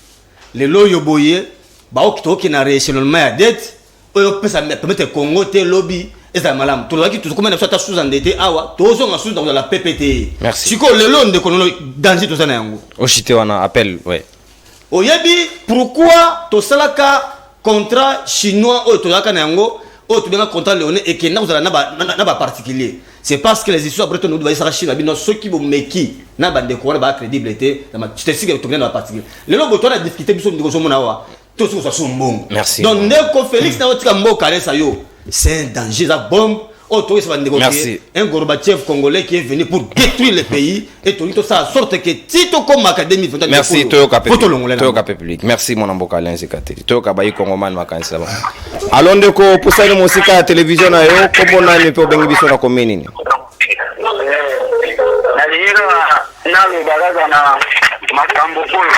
S3: Le loyo boye ba okito ki na rééchelonnement ya dette oyo pesa permettre Congo te lobby ezala malamu tolobaki tokomena biso ata sous-endetté awa tozonga sous dans la PPT.
S1: Merci.
S3: Sikoyo lelo ndeko nono danger toza na yango
S1: Ochité wana appel, ouais.
S3: oyebi pourquoi tosalaka contrat chinois oyo tozalaka na yango oyo tobenga contrat léoné ekenda kozala na baparticulier. C'est parce que les histoires breton nous bayisaka chine babino soki bomeki na bandeko wana bacrédible te tesika tokenda na baparticulier lelo boto wana difficulté biso ndeko ozomona awa tosoki osa so mbongo.
S1: Merci.
S3: Donc ndeko Félix na otika mboka alesa yo c'est un danger za bombe.
S1: Merci.
S3: Un Gorbatchev congolais qui est venu pour détruire le pays et tout ça sorte que Tito comme académie.
S1: Merci Toyoka Public. Merci mon amboka Alain Zekate. Toyoka bayi Congoman makanisi là. Alonde ko pusani musika ya television na yo kombo nani pe obengi biso na komeni ni.
S6: Na liro na lo bagaza na makambo polo.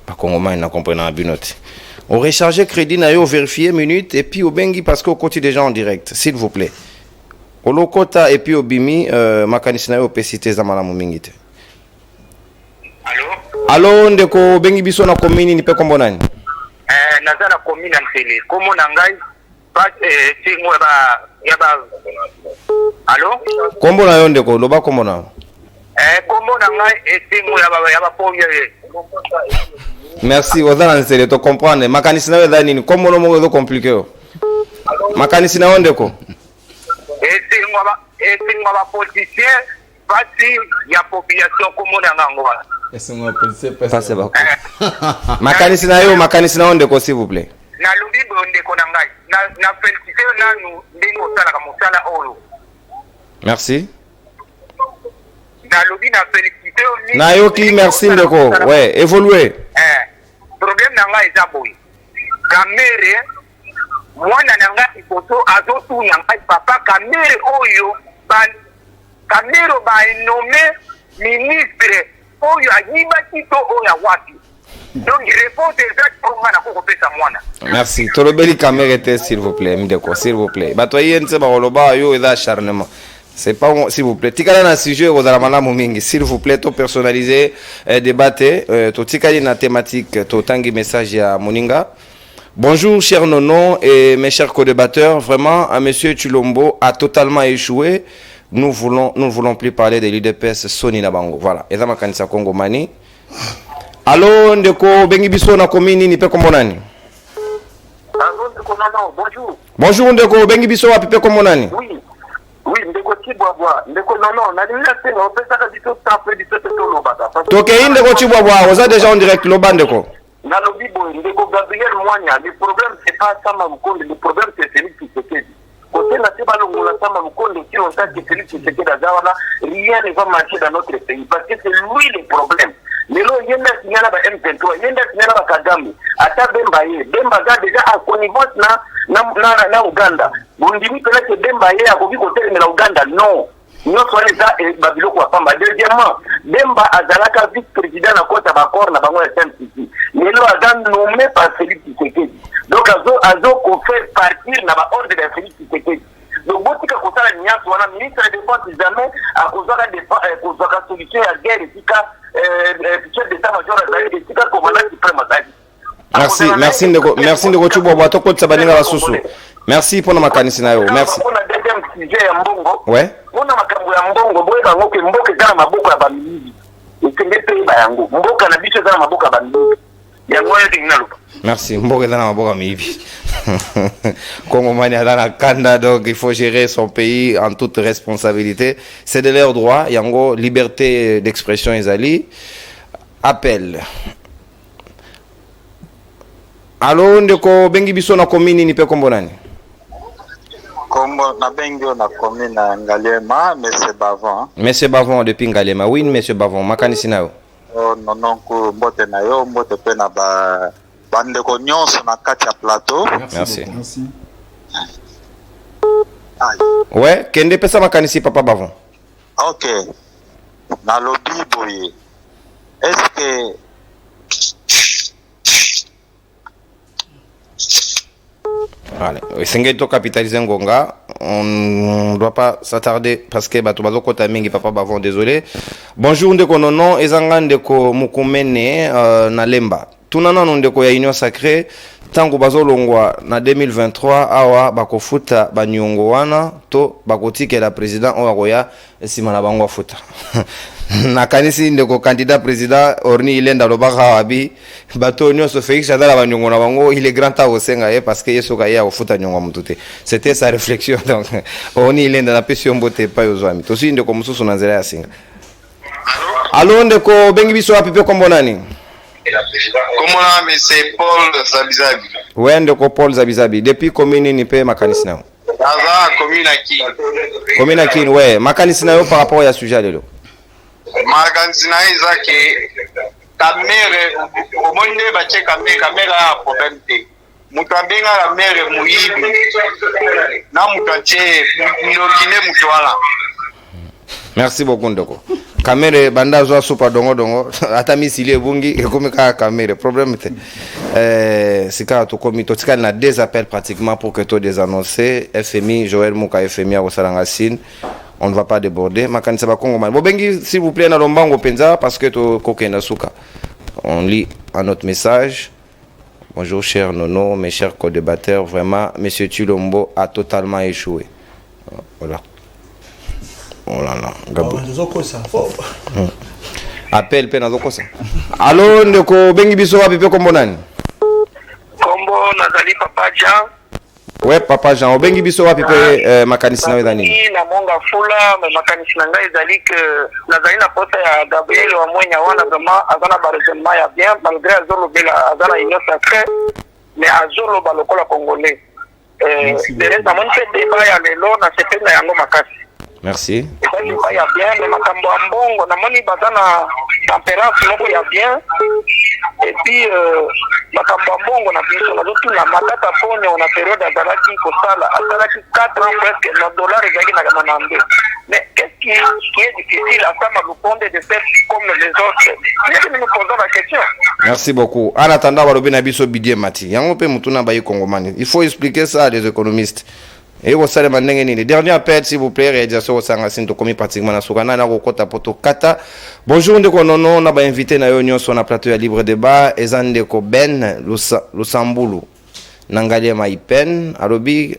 S1: Ba Congoman na comprendre binote. On recharge crédit na yo vérifier minute et puis au bengi parce qu'on continue déjà en direct s'il vous plaît. Au lokota et puis au bimi makanisi na yo pesite za malamu mingi te. Allo ndeko bengi biso na komini ni pe kombo nani?
S6: Naza na komini na mtele. Komo na ngai pas singo ya ba. Allo?
S1: Kombo na yo ndeko loba kombo na.
S6: Komo na ngai singo ya ba poye.
S1: Merci, Ozana Nsele, to comprendre. Makanisi na weda nini? Comme no mo compliqué yo. Makanisi na onde ko?
S6: Singo ba politicien basi ya population komo na ngangwa.
S2: Esengo politicien
S1: Passe ba. Makanisi na onde ko s'il vous plaît.
S6: Na lubi bonde ko na ngai. Na félicité nanu ndingo sala ka musala oyo.
S1: Merci.
S6: Na lubi na félicité ni.
S1: Na yo ki merci ndeko. Ouais, évoluer.
S6: Problème na ngai eza boye. Kamere mwana na ngai ipoto azotuna ngai papa kamere oyo kamero ba nommé ministre oyo ayiba kito oyo wapi. Donc réponse exacte pour mwana ko pesa mwana.
S1: Merci. Tolobeli caméra te s'il vous plaît, ndeko, s'il vous plaît. Bato yente ba koloba yo eza acharnement. C'est pas s'il vous plaît. Tikala na sujet aux alamalamu mingi. S'il vous plaît, to personnaliser débattre to tikali na thématique to tangi message à Moninga. Bonjour chers nonos et mes chers co-débatteurs, vraiment monsieur Chulombo a totalement échoué. Nous ne voulons plus parler de l'UDPS Soni Nabango. Voilà. Et ça m'a kanisa Congo Mani. Allô ndeko bengi biso na komini ni pe kombonani.
S6: Bonjour.
S1: Bonjour ndeko bengi biso wa pe kombonani.
S6: Oui, ndeko Chibwabwa, ndeko non, na lila tena opesa ka biso tape biso to lobata.
S1: Toke ndeko Chibwabwa, oza déjà en direct loba ndeko.
S6: Na lobi boy, ndeko Gabriel Mwanya, le problème c'est pas Sama Mukonde, le problème c'est Félix Tshisekedi. Côté na teba longola Sama Mukonde qui on sait que Félix Tshisekedi azawala, rien ne va marcher dans notre pays parce que c'est lui le problème. Lelo yenda signala ba M23, yenda signala ba Kagame, ata Bemba ga déjà à connivence na Uganda. Bundimi pela ke Bemba ye akoki kotelemela na Uganda non. Nous sommes les babiloko wa pamba. Deuxièmement, Bemba azalaka vice-président na kota bakor na bango ya SMCC. Lelo azan nommé par Félix Tshisekedi. Donc azo ko faire partir na ba ordre de Félix Tshisekedi. Donc botika kosala nyatu wana ministre de défense jamais akozaka solution ya guerre tika chef d'état-major azali tika commandant suprême azali.
S1: Merci ndeko Chibwabwa to kotsa baninga basusu. Merci pour ma kanisi na yo. Merci.
S6: On a deuxième sujet ya mbongo.
S1: Ouais.
S6: On a makambo ya mbongo boye bango ke mboka za maboko ya bamili. Ekenge pe ba yango. Mboka na biso za maboko ya bamili. Yango yo dinalo.
S1: Merci. Mboka za maboko mibi. Congo Mani a dans la Kanda, donc il faut gérer son pays en toute responsabilité. C'est de leur droit. Yango liberté d'expression ezali. Appel. Allo ndeko bengi biso na komini ni pe kombonani.
S7: Kombo na bengi na komini na Ngalema, Monsieur Bavon.
S1: Monsieur Bavon depuis Ngalema. Oui, Monsieur Bavon, makanisi na yo.
S7: Oh non ko mbote na yo, mbote pe na ba bandeko nyonso na kati ya plateau.
S1: Merci.
S4: Merci.
S1: Ouais, kende pesa makanisi papa Bavon.
S7: OK. Na lobby boye. Est-ce que
S1: Allez, Sengeto capitaliser Ngonga, on ne doit pas s'attarder parce que Batubazo Kota Mingi Papa Bavon, désolé. Bonjour ndeko nono, ezanga ndeko mukumene na lemba. Tunana ndeko ya union sacrée, tango bazolongwa na 2023 awa bakofuta banyongo wana to bakotikela président oyo akoya esima na bango afuta nakanisi ndeko candidat président Orni Ilenda lobaka abi bato nyonso Félix Chadala banyongo na bango il est grand temps osenga ye parce que yeso ka ya ofuta nyongo mutute. C'était sa réflexion donc Orni Ilenda na pesi mbote pa yozwami to si ndeko mususu na nzela ya singa. Allo ndeko bengi biso wapi pe kombo nani?
S8: Comment là, mais c'est Paul Zabizabi.
S1: Ouais, ndeko Paul Zabizabi. Depuis commune ni pe makanisi nao?
S8: Aza commune aki.
S1: Commune aki, ouais. Makanisi nao par rapport à sujet lelo.
S8: Makanisi na izake kamere omonde bache kamera problème te. Mutu abenga la mere muibi. Na mutu ache ndokine mutu wala.
S1: Merci beaucoup ndoko. Kamere banda zo super dongo ata misili bungi ekomi ka kamere problème te sika to komi to tika na deux appels pratiquement pour que to désannoncer FMI Joël Muka FMI au Salangasine on ne va pas déborder makanisa ba Congo man bobengi s'il vous plaît na lombango penza parce que to kokenda suka on lit un autre message. Bonjour cher Nono, mes chers co-débatteurs, vraiment monsieur Tulombo a totalement échoué. Voilà. Oh là là, Gabo. Appel pe nazo kosa. Allo ndeko bengi biso wapi pe kombo nani?
S6: Kombo nazali Papa Jean.
S1: Ouais, Papa Jean, bengi biso wapi pe makanisi na wedani?
S6: Na monga fula, me makanisi na ngai ezali que nazali na poste ya Gabriel wa Mwenya wana vraiment azana ba raisonnement ya bien malgré azolo bela azana union sacrée mais azolo ba lokola congolais. Dereza mon fait débat ya lelo na sepena yango makasi.
S1: Merci.
S6: Il y a bien, mais makambo ambongo, na moni bazana tempérance moko ya bien. Et puis makambo ambongo na biso na tout na matata pone on a période azalaki kosala, azalaki 4 ans presque na dollar ezaki na kanambe. Mais qu'est-ce qui est difficile à ça Malukonde de faire comme les autres? Nous nous posons la question.
S1: Merci beaucoup. En attendant balobi na biso bidie mati. Yango pe mutuna bayi kongomani. Il faut expliquer ça à des économistes. Et vous savez maintenant le dernier appel s'il vous plaît réalisation au Sangasine to komi pratiquement na sukana na kokota poto kata. Bonjour ndeko nono na ba invité na yo nyonso na plateau ya libre débat ezande ko Ben Lusambulu. Nangalie Maipen alobi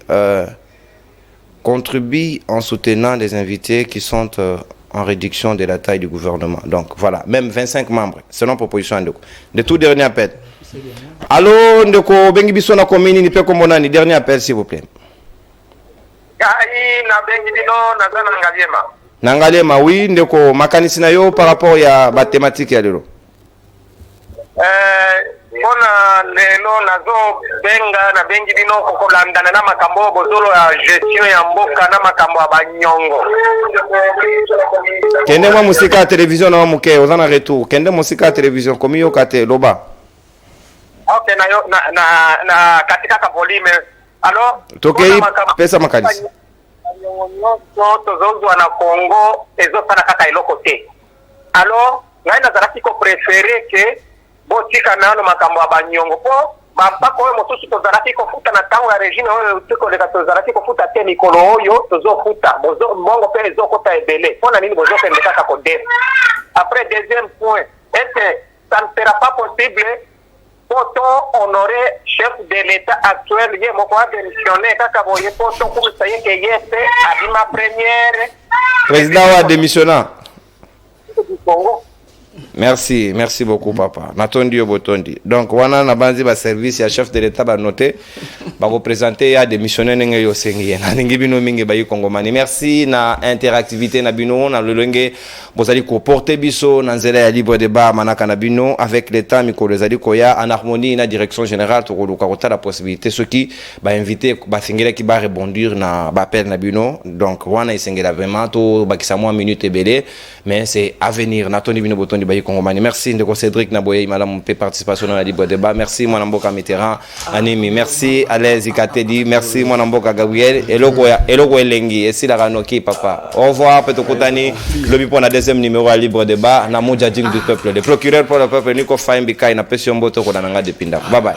S1: contribue en soutenant les invités qui sont en réduction de la taille du gouvernement. Donc voilà, même 25 membres selon proposition ndeko. De tout dernier appel. Allô ndeko bengi biso na commune ni pe komonani dernier appel s'il vous plaît.
S6: Na bengi dino nazana ngaliema.
S1: Nangalema oui ndeko makanisi na yo par rapport ya ba thématique ya lelo.
S6: Mona lelo nazo benga na bengi dino kokolandana na makambo bozolo ya gestion ya mboka na makambo ya banyongo.
S1: Kende mwa musika ya télévision na muke ozana retour. Kende musika ya télévision komi yo kate loba.
S6: Okay na yo na katika ka volume. Alors
S1: tokei pesa makanisi.
S6: Tozozwa na Congo ezosala kaka eloko te. Alors ngai nazalaki ko préférer que botika nano makambo ya banyongo po bapako oyo mosusu tozalaki kofuta na ntango ya régime oyo tukoleka tozalaki kofuta te mikolo oyo tozofuta mbongo mpe ezokota ebele mpona nini bozokende kaka kodema. Après deuxième point, est-ce que ça ne sera pas possible pour honorer chef de l'état actuel ye moko a démissionné kaka boye poto kumisa ye ke yese abima première
S1: président wa démissionnant
S6: du Congo.
S1: Merci beaucoup papa. Natondi obotondi. Donc wana na banzi ba service ya chef de l'état ba noté ba représenter ya démissionnaire nenge yo sengi na ningi bino mingi ba yi kongomani. Merci na interactivité na bino na lolenge bozali ko porter biso na nzela ya libre débat manaka na bino avec l'état mikolo zali koya en harmonie na direction générale to koluka kota la possibilité ceux qui ba invité ba sengela ki ba rebondir na ba appel na bino. Donc wana isengela vraiment to ba kisa moi minute ebele mais c'est à venir. Natondi bino botondi ba Congomani. Merci ndeko Cédric Naboye madame pe participation dans la libre débat. Merci mon amboka Mitterrand Animi. Merci Alain Ikatedi. Merci mon amboka Gabriel eloko elengi esi la ranoki papa. Au revoir petokutani lobi pour la deuxième numéro à libre débat na moja jing du peuple. Le procureur pour le peuple Nico Faimbi kai na pression boto ko na nga depinda. Bye bye.